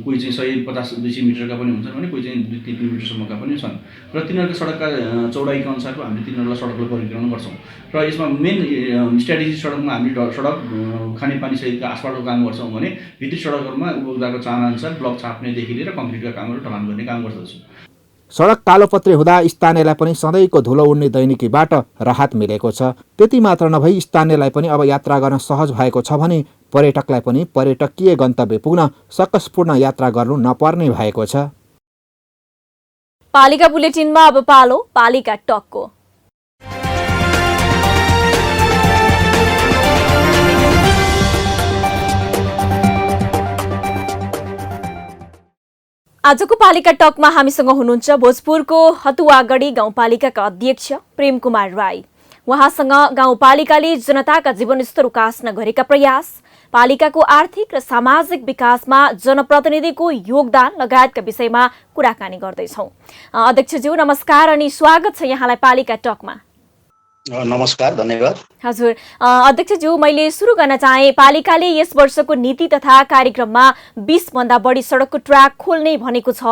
कोही चाहिँ 150-200 मिटरका पनि हुन्छन् भने कोही चाहिँ 2-3 किलोमिटरसम्मका पनि छन् र तिनीहरूका सडकका चौडाइका अनुसारको हामीले तिनीहरूलाई सडकलाई वर्गीकरण गर्छौँ। र यसमा मेन स्ट्राटेजिक सडकमा हामीले सडक खानेपानी सहितका आसपासको काम गर्छौँ भने भित्री सडकहरूमा उपभोक्ताको चाहनाअनुसार ब्लक छाप्नेदेखि लिएर कङ्क्रिटका कामहरू ढलान गर्ने काम गर्दछौँ। सडक कालोपत्रे हुँदा स्थानीयलाई पनि सधैँको धुलो उड्ने दैनिकीबाट राहत मिलेको छ। त्यति मात्र नभई स्थानीयलाई पनि अब यात्रा गर्न सहज भएको छ भने पर्यटकलाई पनि पर्यटकीय गन्तव्य पुग्न सकसपूर्ण यात्रा गर्नु नपर्ने भएको छ। पालिका बुलेटिनमा अब पालो पालिका टकको। आजको पालिका टकमा हामीसँग हुनुहुन्छ भोजपुरको हतुवागढी गाउँपालिकाका अध्यक्ष प्रेम कुमार राई। उहाँसँग गाउँपालिकाले जनताका जीवनस्तर उकास्न गरेका प्रयास, पालिकाको आर्थिक र सामाजिक विकासमा जनप्रतिनिधिको योगदान लगायतका विषयमा कुराकानी गर्दैछौँ। अध्यक्षज्यू नमस्कार अनि स्वागत छ यहाँलाई पालिका टकमा। नमस्कार, धन्यवाद। हजुर अध्यक्षज्यू, मैले सुरु गर्न चाहे पालिकाले यस वर्षको नीति तथा कार्यक्रममा 20 भन्दा बढी सडकको ट्र्याक खोल्ने भनेको छ।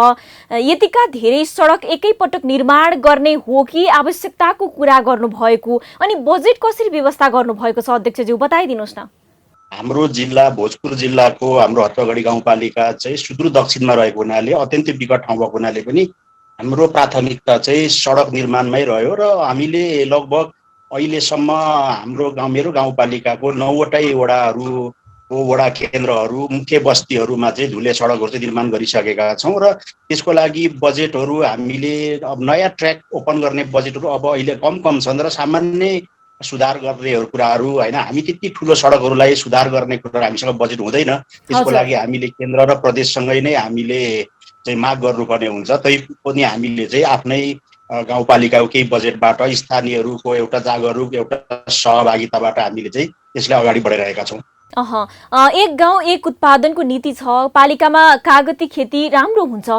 यतिका धेरै सडक एकैपटक निर्माण गर्ने हो कि आवश्यकताको कुरा गर्नुभएको, अनि बजेट कसरी व्यवस्था गर्नुभएको छ अध्यक्षज्यू बताइदिनुहोस् न। हाम्रो जिल्ला भोजपुर जिल्लाको हाम्रो हतुवागढी गाउँपालिका चाहिँ सुदूर दक्षिणमा रहेको हुनाले, अत्यन्तै विकट ठाउँ भएको हुनाले पनि हाम्रो प्राथमिकता चाहिँ सडक निर्माणमै रह्यो र हामीले लगभग अहिलेसम्म मेरो गाउँपालिकाको 9वटै वडाहरूको वडा केन्द्रहरू, मुख्य बस्तीहरूमा चाहिँ धुले सडकहरू चाहिँ निर्माण गरिसकेका छौँ र त्यसको लागि बजेटहरू हामीले अब नयाँ ट्र्याक ओपन गर्ने बजेटहरू अब अहिले कम छन् र सामान्य सुधार गर्ने कुराहरू होइन, हामी त्यति ठुलो सडकहरूलाई सुधार गर्ने कुरा हामीसँग बजेट हुँदैन। त्यसको लागि हामीले केन्द्र र प्रदेशसँगै नै हामीले चाहिँ माग गर्नुपर्ने हुन्छ। तैपनि हामीले चाहिँ आफ्नै गाउँपालिकाको केही बजेटबाट स्थानीयहरूको एउटा जागरुक एउटा सहभागिताबाट हामीले चाहिँ त्यसलाई अगाडि बढाइरहेका छौँ। एक गाउँ एक उत्पादनको नीति छ। पालिकामा कागती खेती राम्रो हुन्छ।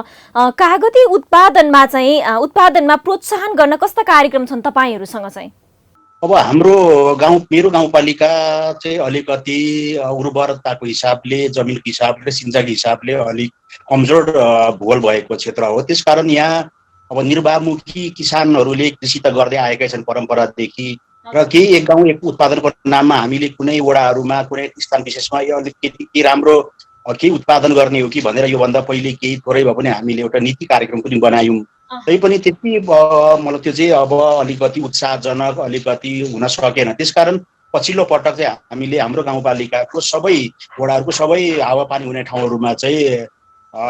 कागती उत्पादनमा प्रोत्साहन गर्न कस्ता कार्यक्रम छन् तपाईहरुसँग चाहिँ? अब मेरो गाउँपालिका चाहिँ अलिकति उर्वरताको हिसाबले, जमिनको हिसाबले, सिंचाइको हिसाबले अलिक कमजोर भूगोल भएको क्षेत्र हो। त्यसकारण यहाँ अब निर्वाहमुखी किसानहरूले कृषि त गर्दै आएकै छन् परम्परादेखि, र केही एक गाउँ एक उत्पादनको नाममा हामीले कुनै वडाहरूमा कुनै स्थान विशेषमा यो अलिकति के राम्रो केही उत्पादन गर्ने हो कि भनेर योभन्दा पहिले केही थोरै भए पनि हामीले एउटा नीति कार्यक्रम पनि बनायौँ। तैपनि त्यति मलाई त्यो चाहिँ अब अलिकति उत्साहजनक अलिकति हुन सकेन। त्यसकारण पछिल्लो पटक चाहिँ हामीले हाम्रो गाउँपालिकाको सबै वडाहरूको सबै हावापानी हुने ठाउँहरूमा चाहिँ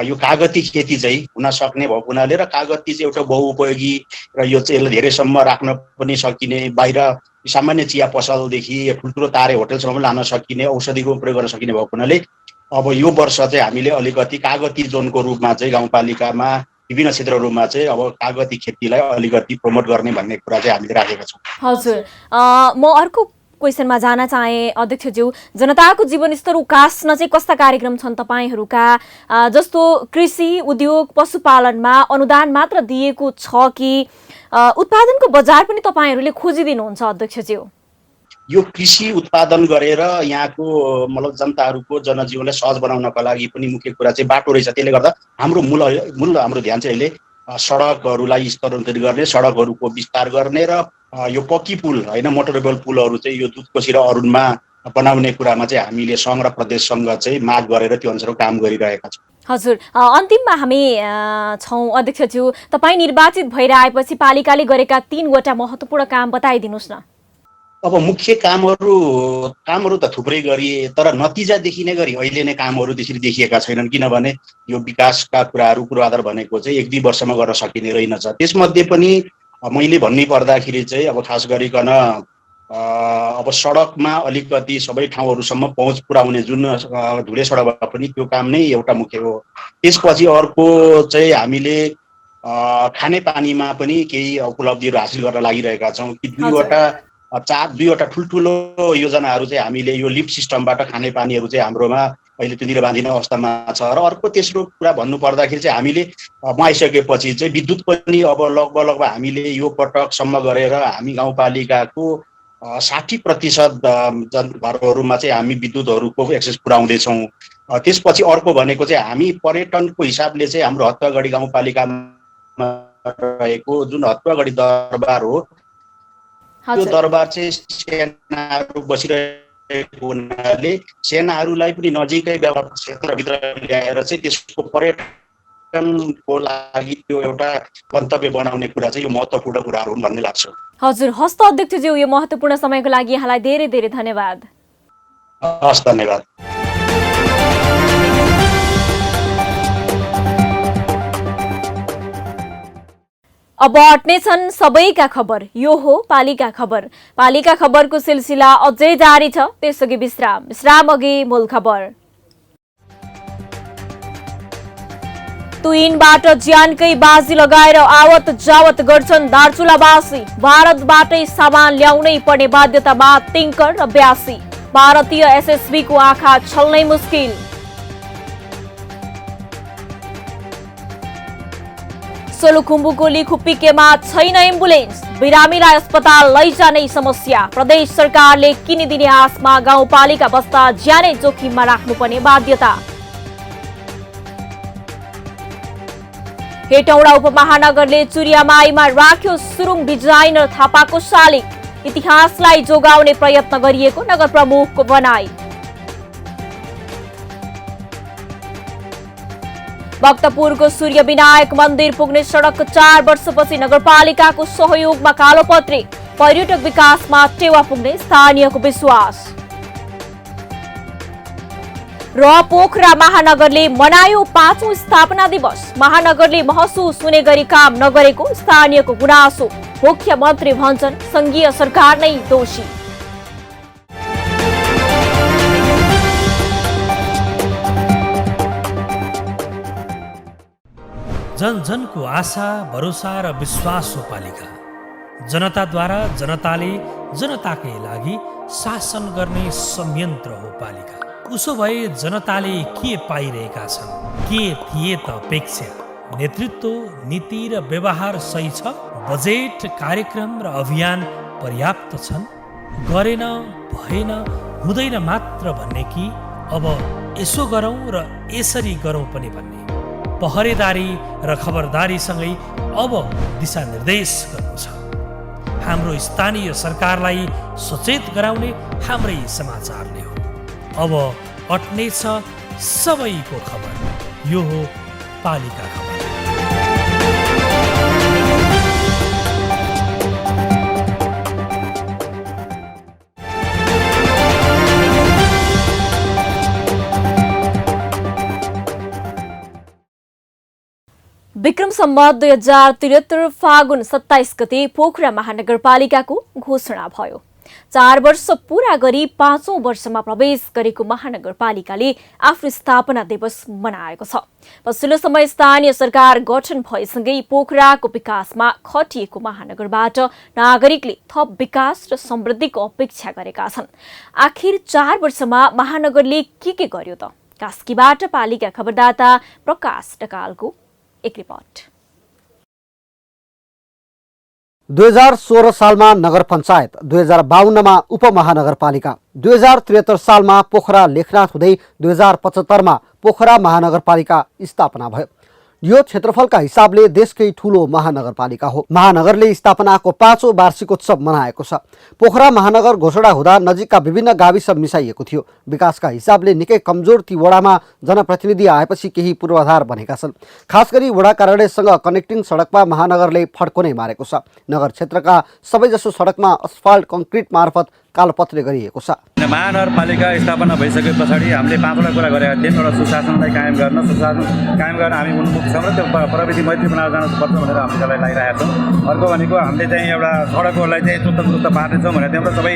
यो कागती खेती चाहिँ हुन सक्ने भएको हुनाले र कागती चाहिँ एउटा बहुउपयोगी र यो चाहिँ यसलाई धेरैसम्म राख्न पनि सकिने, बाहिर सामान्य चिया पसलदेखि ठुल्ठुलो तारे होटलसम्म लान सकिने, औषधिको प्रयोग गर्न सकिने भएको हुनाले अब यो वर्ष चाहिँ हामीले अलिकति कागती जोनको रूपमा चाहिँ गाउँपालिकामा विभिन्न क्षेत्रहरूमा चाहिँ अब कागती खेतीलाई अलिकति प्रमोट गर्ने भन्ने कुरा चाहिँ हामीले राखेका छौँ। हजुर, म अर्को क्वेसनमा जान चाहे अध्यक्षज्यू, जनताको जीवनस्तर उकास्न चाहिँ कस्ता कार्यक्रम छन् तपाईँहरूका? जस्तो कृषि उद्योग पशुपालनमा अनुदान मात्र दिएको छ कि उत्पादनको बजार पनि तपाईँहरूले खोजिदिनुहुन्छ अध्यक्षज्यू? यो कृषि उत्पादन गरेर यहाँको मतलब जनताहरूको जनजीवनलाई सहज बनाउनका लागि पनि मुख्य कुरा चाहिँ बाटो रहेछ। त्यसले गर्दा हाम्रो मूल हाम्रो ध्यान चाहिँ अहिले सडकहरूलाई स्तरोन्नत गर्ने, सडकहरूको विस्तार गर्ने र यो पक्की पुल होइन मोटरेबल पुलहरू चाहिँ यो दुधकोशी र अरुणमा बनाउने कुरामा चाहिँ हामीले सङ्घ र प्रदेशसँग चाहिँ माग गरेर त्यो अनुसार काम गरिरहेका छौँ। हजुर, अन्तिममा हामी छौँ अध्यक्षज्यू। तपाईँ निर्वाचित भएर आएपछि पालिकाले गरेका 3वटा महत्त्वपूर्ण काम बताइदिनुहोस् न। अब मुख्य कामहरू त थुप्रै गरिए, तर नतिजा देखिने गरी अहिले नै कामहरू त्यसरी देखिएका छैनन्। किनभने यो विकासका कुराहरू पूर्वाधार भनेको चाहिँ 1-2 वर्षमा गर्न सकिने रहेनछ। त्यसमध्ये पनि मैले भन्नै पर्दाखेरि चाहिँ अब खास गरिकन अब सडकमा अलिकति सबै ठाउँहरूसम्म पहुँच पुर्याउने जुन धुले सडकमा पनि त्यो काम नै एउटा मुख्य हो। त्यसपछि अर्को चाहिँ हामीले खानेपानीमा पनि केही उपलब्धिहरू हासिल गर्न लागिरहेका छौँ कि दुईवटा ठुल्ठुलो योजनाहरू चाहिँ हामीले यो लिफ्ट सिस्टमबाट खानेपानीहरू चाहिँ हाम्रोमा अहिले त्यो बाँधिने अवस्थामा छ। र अर्को तेस्रो कुरा भन्नु पर्दाखेरि चाहिँ हामीले म आइसकेपछि चाहिँ विद्युत पनि अब लगभग हामीले यो पटकसम्म गरेर हामी गाउँपालिकाको 60% घरहरूमा चाहिँ हामी विद्युतहरूको एक्सेस पुर्याउँदैछौँ। त्यसपछि अर्को भनेको चाहिँ हामी पर्यटनको हिसाबले चाहिँ हाम्रो हत्तुवागढी गाउँपालिकामा रहेको जुन हत्तुवागढी दरबार हो त्यो दरबार चाहिँ सेनाहरू बसिरहेको हुनाले सेनाहरूलाई पनि नजिकै व्यापार क्षेत्रभित्र ल्याएर चाहिँ त्यसको पर्यटनको लागि त्यो एउटा गन्तव्य बनाउने कुरा चाहिँ यो महत्त्वपूर्ण कुराहरू हुन् भन्ने लाग्छ। हजुर, हस्त अध्यक्षज्यू, यो महत्त्वपूर्ण समयको लागि यहाँलाई धेरै धेरै धन्यवाद। हस्, धन्यवाद। अब अट्नेछन् सबैका खबर। यो हो पालिका खबर। पालिका खबरको सिलसिला अझै जारी छ, त्यसअघि विश्राम अघि मूल खबर। तुइनबाट ज्यानकै बाजी लगाएर आवत जावत गर्छन् दार्चुलावासी। भारतबाटै सामान ल्याउनै पर्ने बाध्यतामा टिङ्कर र ब्यासी। भारतीय एसएसबीको आँखा छल्नै मुस्किल। सोलुखुम्बुको लिखुपिकेमा छैन एम्बुलेन्स। बिरामीलाई अस्पताल लैजानै समस्या। प्रदेश सरकारले किनिदिने आशमा गाउँपालिका बस्दा ज्यानै जोखिममा राख्नुपर्ने बाध्यता। हेटौडा उपमहानगरले चुरियामाईमा राख्यो सुरुङ डिजाइनर थापाको शालिग। इतिहासलाई जोगाउने प्रयत्न गरिएको नगर प्रमुखको भनाई। भक्तपुरको सूर्य विनायक मन्दिर पुग्ने सडक 4 वर्षपछि नगरपालिकाको सहयोगमा कालोपत्री। पर्यटक विकासमा टेवा पुग्ने स्थानीयको विश्वास। र पोखरा महानगरले मनायो 5औं स्थापना दिवस। महानगरले महसुस हुने गरी काम नगरेको स्थानीयको गुनासो। मुख्यमन्त्री भन्छन् संघीय सरकार नै दोषी। जन जनको आशा भरोसा र विश्वास हो पालिका। जनताद्वारा जनताले जनताकै लागि शासन गर्ने संयन्त्र हो पालिका। उसो भए जनताले के पाइरहेका छन्? के थिए त अपेक्षा? नेतृत्व, नीति र व्यवहार सही छ? बजेट, कार्यक्रम र अभियान पर्याप्त छन्? गरेन, भएन, हुँदैन मात्र भन्ने कि अब यसो गरौँ र यसरी गरौँ पनि भन्ने? पहरेदारी र खबरदारीसँगै अब दिशानिर्देश गर्नु छ। हाम्रो स्थानीय सरकारलाई सचेत गराउने हाम्रै समाचारले हो। अब अट्नेछ सबैको खबर। यो हो पालिका खबर। विक्रम सम्वत 2073 फागुन 27 गते पोखरा महानगरपालिकाको घोषणा भयो। 4 वर्ष पूरा गरी 5औं वर्षमा प्रवेश गरेको महानगरपालिकाले आफ्नो स्थापना दिवस मनाएको छ। पछिल्लो समय स्थानीय सरकार गठन भएसँगै पोखराको विकासमा खटिएको महानगरबाट नागरिकले थप विकास र समृद्धिको अपेक्षा गरेका छन्। आखिर 4 वर्षमा महानगरले के गर्यो त? कास्कीबाट पालिका खबरदाता प्रकाश ढकालको एक रिपोर्ट। 2016 सालमा नगर पञ्चायत, 2052 मा उपमहानगरपालिका, 2073 सालमा पोखरा लेखनाथ हुँदै 2075 मा पोखरा महानगरपालिका स्थापना भयो। यो क्षेत्रफलका हिसाबले देशकै ठूलो महानगरपालिका हो। महानगरले स्थापनाको 5औं वार्षिकोत्सव मनाएको छ। पोखरा महानगर घोषणा हुँदा नजिकका विभिन्न गाविस मिसाइएको थियो। विकासका हिसाबले निकै कमजोर ती वडामा जनप्रतिनिधि आएपछि केही पूर्वाधार बनेका छन्। खास गरी वडा कार्यालयसँग कनेक्टिङ सडकमा महानगरले फड्को नै मारेको छ। नगर क्षेत्रका सबैजसो सडकमा अस्फाल्ट कङ्क्रिट मार्फत कालोपत्रे गरिएको छ। महानगरपालिका स्थापना भइसके पछाडि हामीले 5वटा कुरा गरेका थियौँ। एउटा सुशासनलाई कायम गर्न हामी उन्मुख छौँ र त्यो प्रविधि मैत्री बनाएर जानुपर्छ भनेर हामीले त्यसलाई लागिरहेका छौँ। अर्को भनेको हामीले चाहिँ एउटा सडकहरूलाई चाहिँ चुस्त पार्नेछौँ भनेर त्यहाँ सबै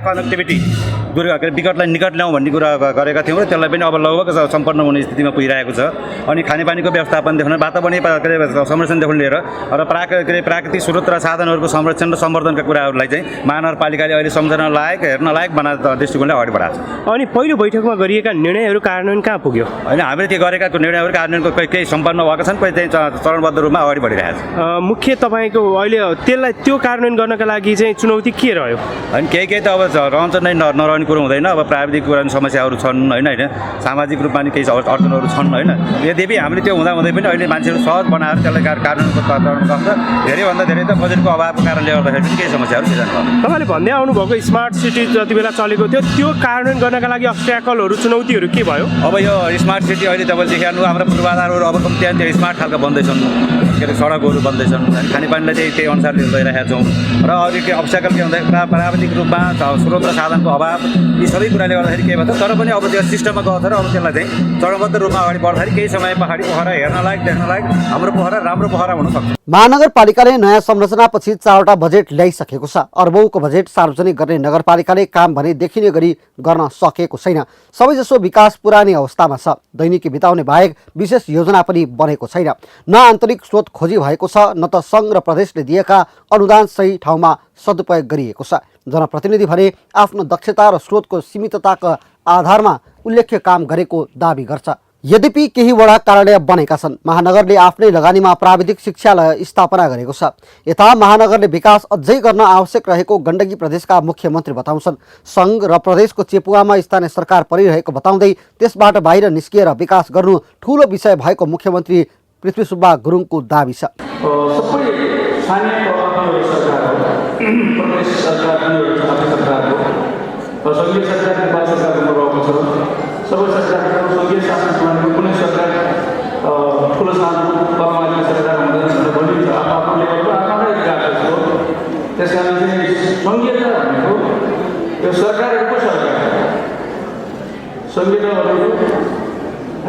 कनेक्टिभिटी विकटलाई निकट ल्याउँ भन्ने कुरा गरेका थियौँ र त्यसलाई पनि अब लगभग सम्पन्न हुने स्थितिमा पुगिरहेको छ। अनि खानेपानीको व्यवस्थापनदेखि वातावरणीय संरक्षणदेखि लिएर र प्राकृतिक स्रोत र साधनहरूको संरक्षण र सम्वर्धनका कुराहरूलाई चाहिँ महानगरपालिकाले अहिले सम्झना लायक हेर्न लायक बनाएर दृष्टिकोणले अगाडि बढाएको छ। अनि पहिलो बैठकमा गरिएका निर्णयहरू कार्यान्वयन कहाँ पुग्यो? होइन, हामीले त्यो गरेका निर्णयहरू कार्यान्वयनको केही सम्पन्न भएका छन्, कोही चाहिँ चरणबद्ध रूपमा अगाडि बढिरहेको छ। मुख्य तपाईँको अहिले त्यसलाई त्यो कार्यान्वयन गर्नका लागि चाहिँ चुनौती के रह्यो? होइन, केही त अब रहन्छ नै नरहने कुरो हुँदैन। अब प्राविधिक कुरा समस्याहरू छन् होइन, सामाजिक रूपमा पनि केही अडचनहरू छन् होइन। यद्यपि हामीले त्यो हुँदाहुँदै पनि अहिले मान्छेहरू सहज बनाएर त्यसलाई कार्यान्वयनको चरणमा गन्छ। धेरैभन्दा धेरै त बजेटको अभावको कारणले गर्दाखेरि पनि केही समस्याहरू सिर्जना भयो। तपाईँले भन्दै आउनुभएको स्मार्ट सिटी जति बेला चलेको थियो त्यो कार्यान्वयन गर्नका लागि अब्स्ट्याकलहरू चुनौतीहरू के भयो? अब यो स्मार्ट सिटी अहिले तपाईँले देखाउनु हाम्रो पूर्वाधारहरू अब कम्ती त्यो स्मार्ट खालका बन्दैछन्, के अरे सडकहरू बन्दैछन्, खानेपानीलाई चाहिँ त्यही अनुसारले ल्याइरहेका छौँ। र अरू के अब्स्ट्याकल के भन्दा प्राविधिक रूपमा स्रोत र साधनको अभाव यी सबै कुराले गर्दाखेरि के भन्छ। तर पनि अब त्यो सिस्टममा गएको छ र अब त्यसलाई चाहिँ चरणबद्ध रूपमा अगाडि बढ्दाखेरि केही समय पछाडि पोखरा हेर्न लायक देख्न लायक हाम्रो पोखरा राम्रो पोखरा हुन सक्छ। महानगरपालिकाले नयाँ संरचनापछि 4वटा बजेट ल्याइसकेको छ। अर्बौंको बजेट सार्वजनिक गर्ने नगरपालिकाले काम भने देखिने गरी गर्न सकेको छैन। सबैजसो विकास पुरानै अवस्थामा छ। दैनिकी बिताउने बाहेक विशेष योजना पनि बनेको छैन। न आन्तरिक स्रोत खोजी भएको छ, न त सङ्घ र प्रदेशले दिएका अनुदान सही ठाउँमा सदुपयोग गरिएको छ। जनप्रतिनिधि भने आफ्नो दक्षता र स्रोतको सीमितताका आधारमा उल्लेख्य काम गरेको दाबी गर्छ। यद्यपि केही वडा कार्यालय बनेका छन्। महानगरले आफ्नै लगानीमा प्राविधिक शिक्षालय स्थापना गरेको छ। यता महानगरले विकास अझै गर्न आवश्यक रहेको गण्डकी प्रदेशका मुख्यमन्त्री बताउँछन्। सङ्घ र प्रदेशको चेपुवामा स्थानीय सरकार परिरहेको बताउँदै त्यसबाट बाहिर निस्किएर विकास गर्नु ठूलो विषय भएको मुख्यमन्त्री पृथ्वी सुब्बा गुरुङको दाबी छ। सबै सरकारको सङ्घीय शासन प्रणालीको कुनै सरकार ठुलो सानो कर्मचारी सरकार हुँदैन भनेर भनिन्छ। आफ्नो लेभलको आफ्नै गाएको हो। त्यस कारण चाहिँ सङ्घीयता भनेको यो सरकारहरूको सरकार, सङ्घीयता भनेको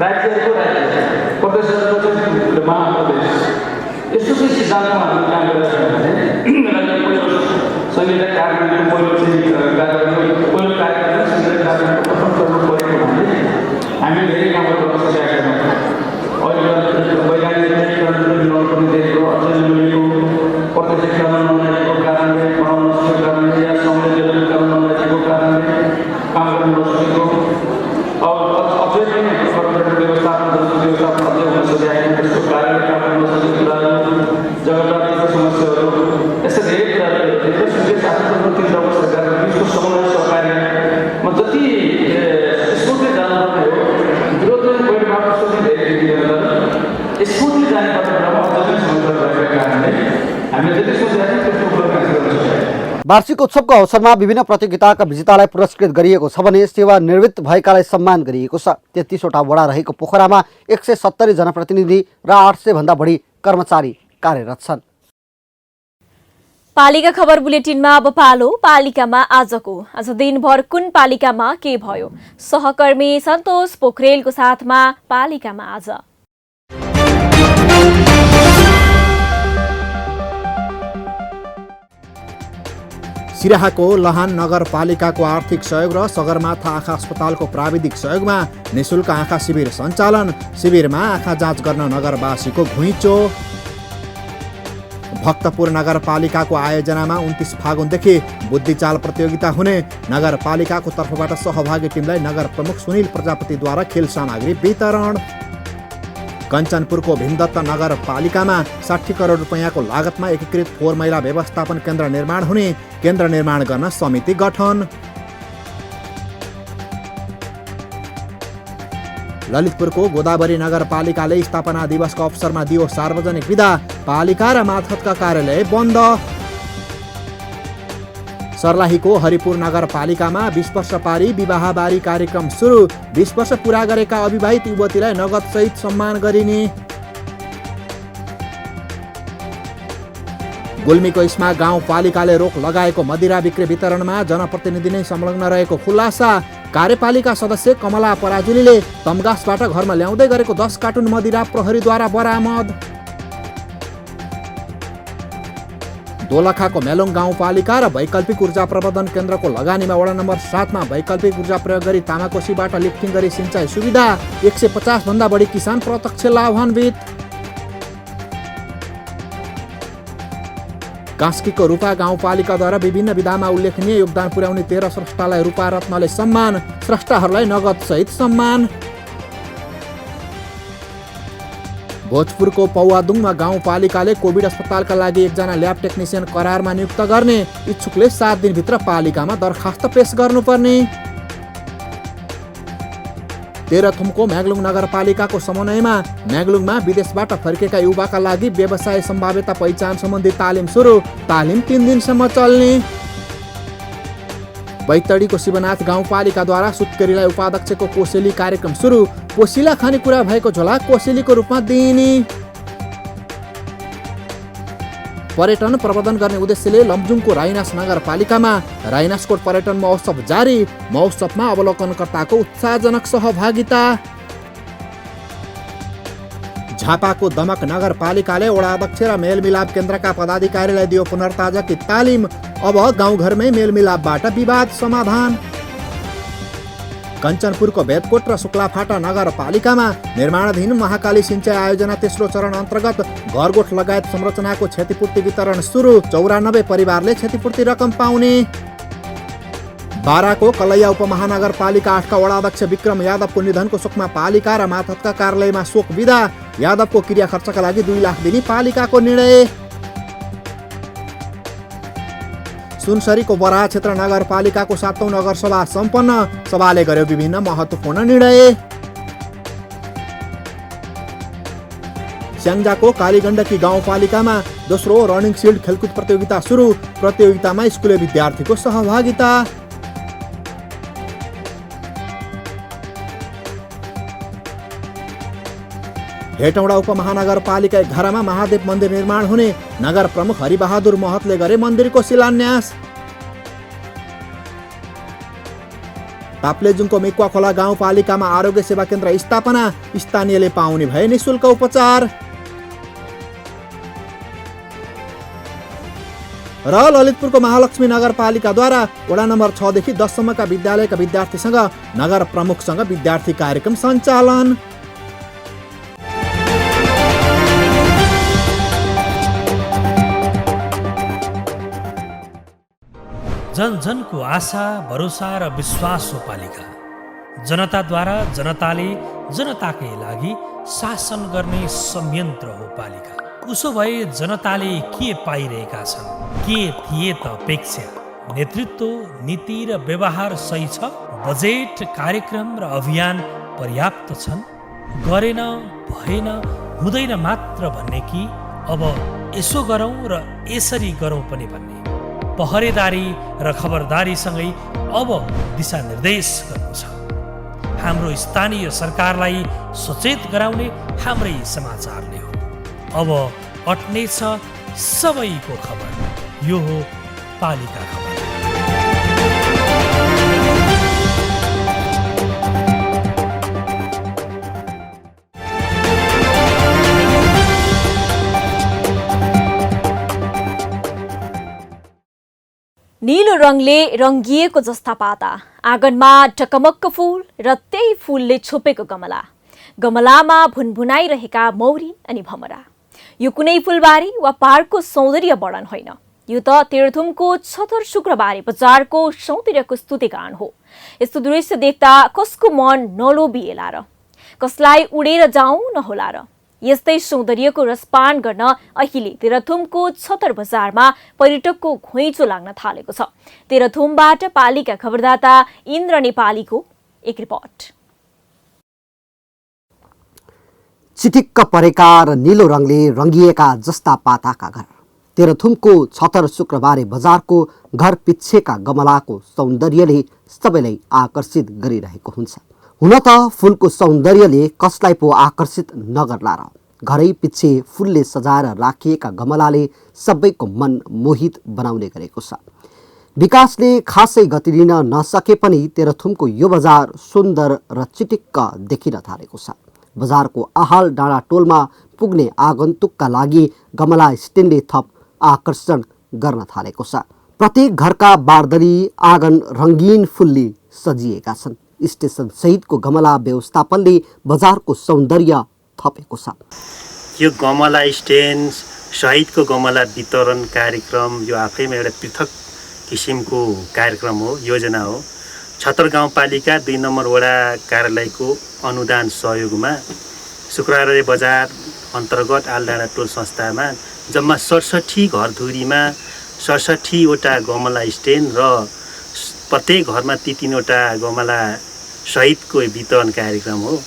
राज्यहरूको राज्य, प्रदेशहरूको चाहिँ महाप्रदेश। यस्तो चाहिँ सिद्धान्तमा हामीले काम गरिरहेको छ भने सङ्घीयता कार्यान्वयनको पहिलो कार्यक्रम सङ्घीयता कार्यान्वयनको प्रथम चरणमा परेको भने हामी धेरै कामहरू गर्न सकेका छौँ। अहिले वैज्ञानिक मिलाउनु पनि देखेको, अझै मिलेको, प्रत्यक्षीकरण नमिलेको कारणले, बनाउन नसकेको कारणले या सङ्घले डेभलपमेन्ट नमिलेको कारणले काम गर्न नसकेको, अब अझै पनि व्यवस्थापन अझै हुन सकेको त्यसको कारणले काम गर्न नसकेको कुराहरू, जग्गाको समस्याहरू, यस्ता धेरै कुराहरू सङ्घीय शासनको 3 वर्ष सरकारको बिचको समन्वय सहकार्यमा जति स्फूर्ति जानुपर्ने हो, विरोध बैठकबाट धेरै स्फूर्ति जानुपर्ने कुरामा अझै पनि समस्या रहेको कारणले हामीले जति सोचेका थियौँ त्यसको उपलब्धि हासिल गर्न सकेका। वार्षिकोत्सवको अवसरमा विभिन्न प्रतियोगिताका विजेतालाई पुरस्कृत गरिएको छ भने सेवानिवृत्त भएकालाई सम्मान गरिएको छ। 33वटा वडा रहेको पोखरामा 170 जनप्रतिनिधि र 800 भन्दा बढी कर्मचारी कार्यरत छन्। पालिका खबर बुलेटिनमा अब पालो पालिकामा आज दिनभर कुन पालिकामा के भयो? सहकर्मी सन्तोष पोखरेलको साथमा पालिकामा आज। सिराहाको लहान नगरपालिकाको आर्थिक सहयोग र सगरमाथा आँखा अस्पतालको प्राविधिक सहयोगमा निशुल्क आँखा शिविर सञ्चालन। शिविरमा आँखा जाँच गर्न नगरवासीको घुइँचो। भक्तपुर नगरपालिकाको आयोजनामा 29 फागुनदेखि बुद्धिचाल प्रतियोगिता हुने। नगरपालिकाको तर्फबाट सहभागी टिमलाई नगर प्रमुख सुनिल प्रजापतिद्वारा खेल सामग्री वितरण। कञ्चनपुरको भीमदत्त नगरपालिकामा 60 करोड रुपैयाँको लागतमा एकीकृत फोहोर मैला व्यवस्थापन केन्द्र निर्माण हुने। केन्द्र निर्माण गर्न समिति गठन। ललितपुरको गोदावरी नगरपालिकाले स्थापना दिवसको अवसरमा दियो सार्वजनिक विदा। पालिका र मातहतका कार्यालय बन्द। सर्लाहीको हरिपुर नगरपालिकामा 20 वर्ष पारी विवाहबारी कार्यक्रम सुरु। 20 वर्ष पुरा गरेका अविवाहित युवतीलाई नगद सहित सम्मान गरिने। गुल्मीको इस्मा गाउँपालिकाले रोक लगाएको मदिरा बिक्री वितरणमा जनप्रतिनिधि नै संलग्न रहेको खुलासा। कार्यपालिका सदस्य कमला पराजुलीले तमगासबाट घरमा ल्याउँदै गरेको 10 कार्टुन मदिरा प्रहरीद्वारा बरामद। दोलखाको मेलोङ गाउँपालिका र वैकल्पिक ऊर्जा प्रबन्धन केन्द्रको लगानीमा वडा नम्बर 7 मा वैकल्पिक ऊर्जा प्रयोग गरी तामाकोसीबाट लिफ्टिङ गरी सिंचाई सुविधा। 150 भन्दा बढी किसान प्रत्यक्ष लाभान्वित। कास्कीको रूपा गाउँपालिकाद्वारा विभिन्न विधामा उल्लेखनीय योगदान पुर्याउने 13 स्रष्टालाई रूपा रत्नले सम्मान। स्रष्टाहरूलाई नगद सहित सम्मान। भोजपुरको पौवादुङमा गाउँपालिकाले कोभिड अस्पतालका लागि 1 जना ल्याब टेक्निसियन करारमा नियुक्त गर्ने। इच्छुकले 7 दिनभित्र पालिकामा दरखास्त पेश गर्नुपर्ने। तेह्रथुमको म्याग्लुङ नगरपालिकाको समन्वयमा म्याग्लुङमा विदेशबाट फर्केका युवाका लागि व्यवसाय सम्भाव्यता पहिचान सम्बन्धी तालिम सुरु। तालिम 3 दिनसम्म चल्ने। बैतडीको शिवनाथ गाउँपालिकाद्वारा सुत्केरीलाई उपाध्यक्षको कोसेली कार्यक्रम सुरु। कोसेला खानेकुरा भएको झोला कोसेलीको रूपमा दिइने। पर्यटन प्रवर्धन गर्ने उद्देश्यले लमजुङको राइनास नगरपालिकामा राइनासकोट पर्यटन महोत्सव जारी। महोत्सवमा अवलोकनकर्ताको उत्साहजनक सहभागिता। झापाको दमक नगरपालिकाले वडा अध्यक्ष र मेलमिलाप केन्द्रका पदाधिकारीलाई दियो पुनर्ताजाकी तालिम। अब गाउँघरमै मेलमिलापबाट विवाद समाधान। कञ्चनपुरको बेदकोट र शुक्लाफाटा नगरपालिकामा निर्माणाधीन महाकाली सिंचाई आयोजना तेस्रो चरण अन्तर्गत घरगोठ लगायत संरचनाको क्षतिपूर्ति वितरण सुरु। 94 परिवारले क्षतिपूर्ति रकम पाउने। बाराको कलैया उपमहानगरपालिका 8 का वडा अध्यक्ष विक्रम यादवको निधनको शोकमा पालिका र मातहतका कार्यालयमा शोक विदा। यादवको क्रिया खर्चका लागि 2 लाख दिने पालिकाको निर्णय। सुनसरीको बराहा क्षेत्र नगरपालिकाको 7औं नगरसभा सम्पन्न। सभाले गर्यो विभिन्न महत्त्वपूर्ण निर्णय। स्याङ्जाको कालीगण्डकी गाउँपालिकामा दोस्रो रनिङ सिल्ड खेलकुद प्रतियोगिता सुरु। प्रतियोगितामा स्कुले विद्यार्थीको सहभागिता। हेटौडा उपमहानगरपालिका 11 मा महादेव मन्दिर निर्माण हुने। नगर प्रमुख हरिबहादुर महतले गरे मन्दिरको शिलान्यास। ताप्लेजुङको मेकुवा खोला गाउँपालिकामा आरोग्य सेवा केन्द्र स्थापना। स्थानीयले पाउने भए निशुल्क उपचार। र ललितपुरको महालक्ष्मी नगरपालिकाद्वारा वडा नम्बर 6 देखि 10 सम्मका विद्यालयका विद्यार्थीसँग नगर प्रमुखसँग विद्यार्थी कार्यक्रम सञ्चालन। जन जनको आशा भरोसा र विश्वास हो पालिका। जनताद्वारा जनताले जनताकै लागि शासन गर्ने संयन्त्र हो पालिका। उसो भए जनताले के पाइरहेका छन्? के थिए त अपेक्षा? नेतृत्व, नीति र व्यवहार सही छ? बजेट, कार्यक्रम र अभियान पर्याप्त छन्? गरेन, भएन, हुँदैन मात्र भन्ने कि अब यसो गरौँ र यसरी गरौँ पनि भन्ने? पहरेदारी र खबरदारीसँगै अब दिशानिर्देश गर्नु छ। हाम्रो स्थानीय सरकारलाई सचेत गराउने हाम्रै समाचारले हो। अब अट्ने छ सबैको खबर। यो हो पालिका खबर। नीलो रङले रङ्गिएको जस्ता पाता, आँगनमा टकमक्क फूल र त्यही फूलले छोपेको गमला, गमलामा भुनभुनाइरहेका मौरी अनि भमरा। यो कुनै फुलबारी वा पार्कको सौन्दर्य वर्णन होइन, यो त तेह्रथुमको छतर शुक्रबारे बजारको सौन्दर्यको स्तुतिगान हो। यस्तो दृश्य देख्दा कसको मन नलोभिएला र, कसलाई उडेर जाउँ नहोला र। यस्तै सौन्दर्यको रसपान गर्न अहिले तेह्रथुमको छतर बजारमा पर्यटकको घुइँचो लाग्न थालेको छ। तेह्रथुमबाट पालिका खबरदाता इन्द्र नेपालीको एक रिपोर्ट। चिटिक्क परेका र नीलो रङले रङ्गिएका जस्ता पाताका घर। तेह्रथुमको छतर शुक्रबारे बजारको घर पिच्छेका गमलाको सौन्दर्यले सबैलाई आकर्षित गरिरहेको हुन्छ। हुन त फुलको सौन्दर्यले कसलाई पो आकर्षित नगर्ला र। घरै पिच्छे फुलले सजाएर राखिएका गमलाले सबैको मन मोहित बनाउने गरेको छ। विकासले खासै गति लिन नसके पनि तेह्रथुमको यो बजार सुन्दर र चिटिक्क देखिन थालेको छ। बजारको आहाल डाँडा टोलमा पुग्ने आगन्तुकका लागि गमला स्ट्यान्डले थप आकर्षण गर्न थालेको छ। प्रत्येक घरका बारदरी आँगन रङ्गीन फुलले सजिएका छन्। स्टेसन सहितको गमला व्यवस्थापनले बजारको सौन्दर्य थपेको छ। यो गमला स्ट्यान्ड सहितको गमला वितरण कार्यक्रम यो आफैमा एउटा पृथक किसिमको कार्यक्रम हो, योजना हो। छतर गाउँपालिका 2 नम्बर वडा कार्यालयको अनुदान सहयोगमा शुक्रबारे बजार अन्तर्गत आलडाँडा टोल संस्थामा जम्मा 67 घरधुरीमा 67वटा गमला स्ट्यान्ड र प्रत्येक घरमा 3-3वटा गमला सहितको वितरण कार्यक्रम हो।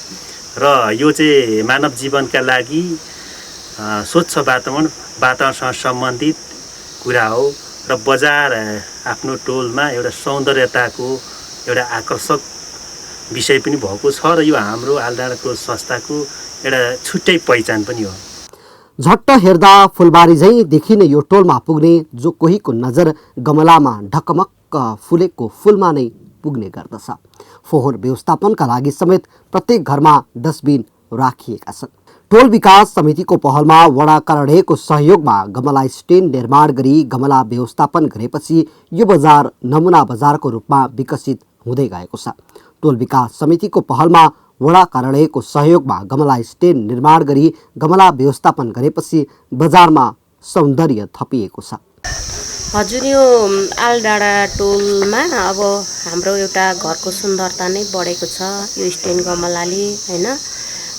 र यो चाहिँ मानव जीवनका लागि स्वच्छ वातावरणसँग सम्बन्धित कुरा हो र बजार आफ्नो टोलमा एउटा सौन्दर्यताको एउटा आकर्षक विषय पनि भएको छ र यो हाम्रो आलडाँडा टोल संस्थाको एउटा छुट्टै पहिचान पनि हो। झट्ट हेर्दा फुलबारी झैँ देखिने यो टोलमा पुग्ने जो कोहीको नजर गमलामा ढकमक्क फुलेको फुलमा नै पुग्ने गर्दछ। फोहोर व्यवस्थापनका लागि समेत प्रत्येक घरमा डस्टबिन राखिएका छन्। टोल विकास समितिको पहलमा वडा कार्यालयको सहयोगमा गमला स्ट्यान्ड निर्माण गरी गमला व्यवस्थापन गरेपछि यो बजार नमुना बजारको रूपमा विकसित हुँदै गएको छ। टोल विकास समितिको पहलमा वडा कार्यालयको सहयोगमा गमला स्ट्यान्ड निर्माण गरी गमला व्यवस्थापन गरेपछि बजारमा सौन्दर्य थपिएको छ। हजुर, यो आलडाँडा टोलमा अब हाम्रो एउटा घरको सुन्दरता नै बढेको छ यो स्ट्यान्ड गमलाले हैन।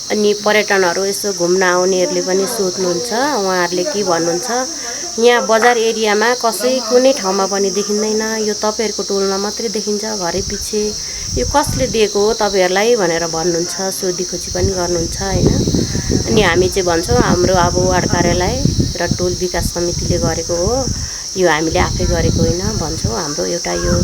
अनि पर्यटनहरू यसो घुम्न आउनेहरूले पनि सोध्नुहुन्छ, उहाँहरूले के भन्नुहुन्छ, यहाँ बजार एरियामा कसै कुनै ठाउँमा पनि देखिँदैन, यो तपाईँहरूको टोलमा मात्रै देखिन्छ घरै पछि, यो कसले दिएको हो तपाईँहरूलाई भनेर भन्नुहुन्छ, सोधीखोजी पनि गर्नुहुन्छ हैन। अनि हामी चाहिँ भन्छौँ हाम्रो अब वार्ड कार्यालय र टोल विकास समितिले गरेको हो, यो हामीले आफै गरेको होइन भन्छौँ। हाम्रो एउटा यो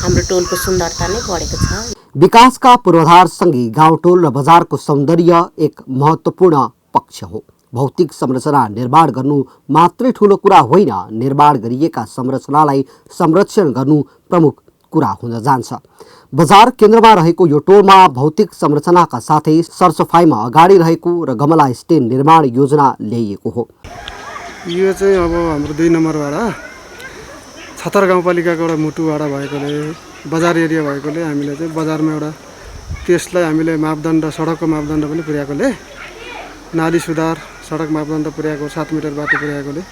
हाम्रो टोलको सुन्दरता नै बढेको छ। विकासका पूर्वाधारसँगै गाउँ टोल र बजारको सौन्दर्य एक महत्त्वपूर्ण पक्ष हो। भौतिक संरचना निर्माण गर्नु मात्रै ठुलो कुरा होइन, निर्माण गरिएका संरचनालाई संरक्षण गर्नु प्रमुख कुरा हुन जान्छ। बजार केन्द्रमा रहेको यो टोलमा भौतिक संरचनाका साथै सरसफाइमा अगाडि रहेको र गमला स्ट्यान्ड निर्माण योजना ल्याइएको हो। यो चाहिँ अब हाम्रो 2 नम्बर वडा छतर गाउँपालिकाको एउटा मुटु वडा भएकोले, बजार एरिया भएकोले हामीले चाहिँ बजारमा एउटा त्यसलाई हामीले मापदण्ड, सडकको मापदण्ड पनि पुर्याएकोले, नाली सुधार, सडक मापदण्ड पुर्याएको 7 मिटर बाटो पुर्याएकोले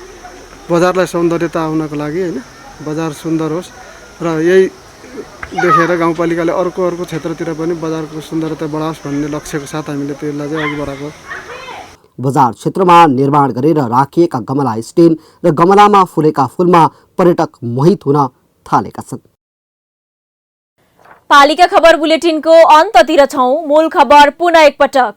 बजारलाई सौन्दर्यता आउनको लागि हैन, बजार सुन्दर होस् र यही देखेर गाउँपालिकाले अर्को क्षेत्रतिर पनि बजारको सुन्दरता बढाओस् भन्ने लक्ष्यको साथ हामीले त्यसलाई चाहिँ अघि बढाएको। बजार क्षेत्रमा निर्माण गरेर राखिएका गमला स्ट्यान्ड र गमलामा फुलेका फुलमा पर्यटक मोहित हुन थालेका छन्। पालिका खबर बुलेटिनको अन्ततिर छौं। मूल खबर पुनः एकपटक।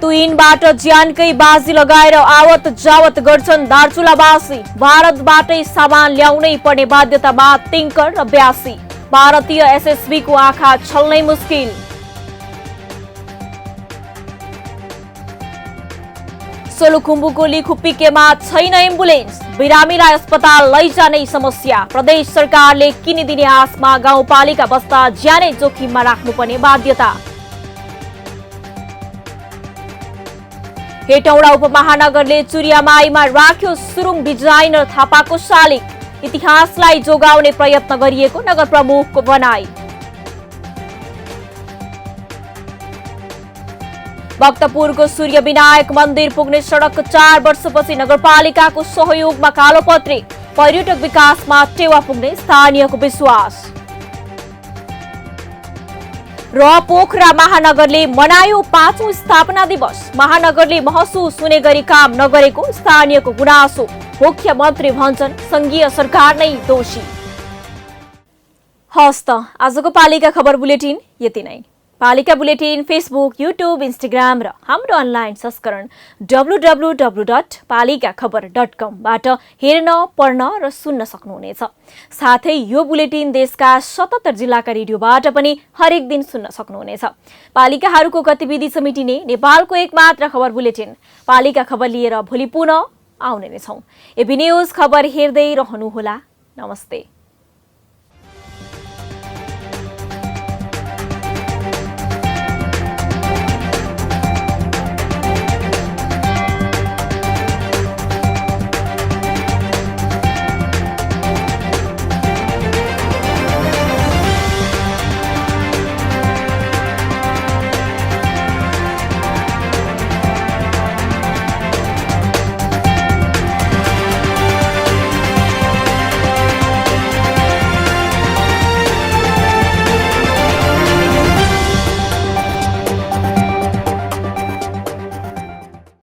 तुइनबाट ज्यानकै बाजी लगाएर आवत जावत गर्छन् दार्चुलावासी। भारतबाटै सामान ल्याउनै पर्ने बाध्यतामा तिङ्कर र ब्यासी। भारतीय एसएसबीको आँखा छल्नै मुस्किल। सोलुखुम्बुको लिखुप्पिकेमा छैन एम्बुलेन्स। बिरामीलाई अस्पताल लैजानै समस्या। प्रदेश सरकारले किनिदिने आशमा गाउँपालिका बस्दा ज्यानै जोखिममा राख्नुपर्ने बाध्यता। हेटौडा उपमहानगरले चुरियामाईमा राख्यो सुरुङ डिजाइनर थापाको शालिग, इतिहासलाई जोगाउने प्रयत्न गरिएको नगर प्रमुखको भनाई। भक्तपुरको सूर्य विनायक मन्दिर पुग्ने सडक 4 वर्षपछि नगरपालिकाको सहयोगमा कालोपत्री, पर्यटक विकासमा टेवा पुग्ने स्थानीयको विश्वास। र पोखरा महानगरले मनायो 5औं स्थापना दिवस, महानगरले महसुस हुने गरी काम नगरेको स्थानीयको गुनासो, मुख्यमन्त्री भन्छन् संघीय सरकार नै दोषी। हस् त आजको पालिका खबर बुलेटिन यति नै। पालिका बुलेटिन फेसबुक, युट्युब, इन्स्टाग्राम र हाम्रो अनलाइन संस्करण www.palikakhbar.com बाट हेर्न, पढ्न र सुन्न सक्नुहुनेछ। साथै यो बुलेटिन देशका 77 जिल्लाका रेडियोबाट पनि हरेक दिन सुन्न सक्नुहुनेछ। पालिकाहरूको गतिविधि समेटिने नेपालको एकमात्र खबर बुलेटिन पालिका खबर लिएर भोलि पुनः आउने नै छौं। एबी न्यूज खबर हेर्दै रहनुहोला। नमस्ते।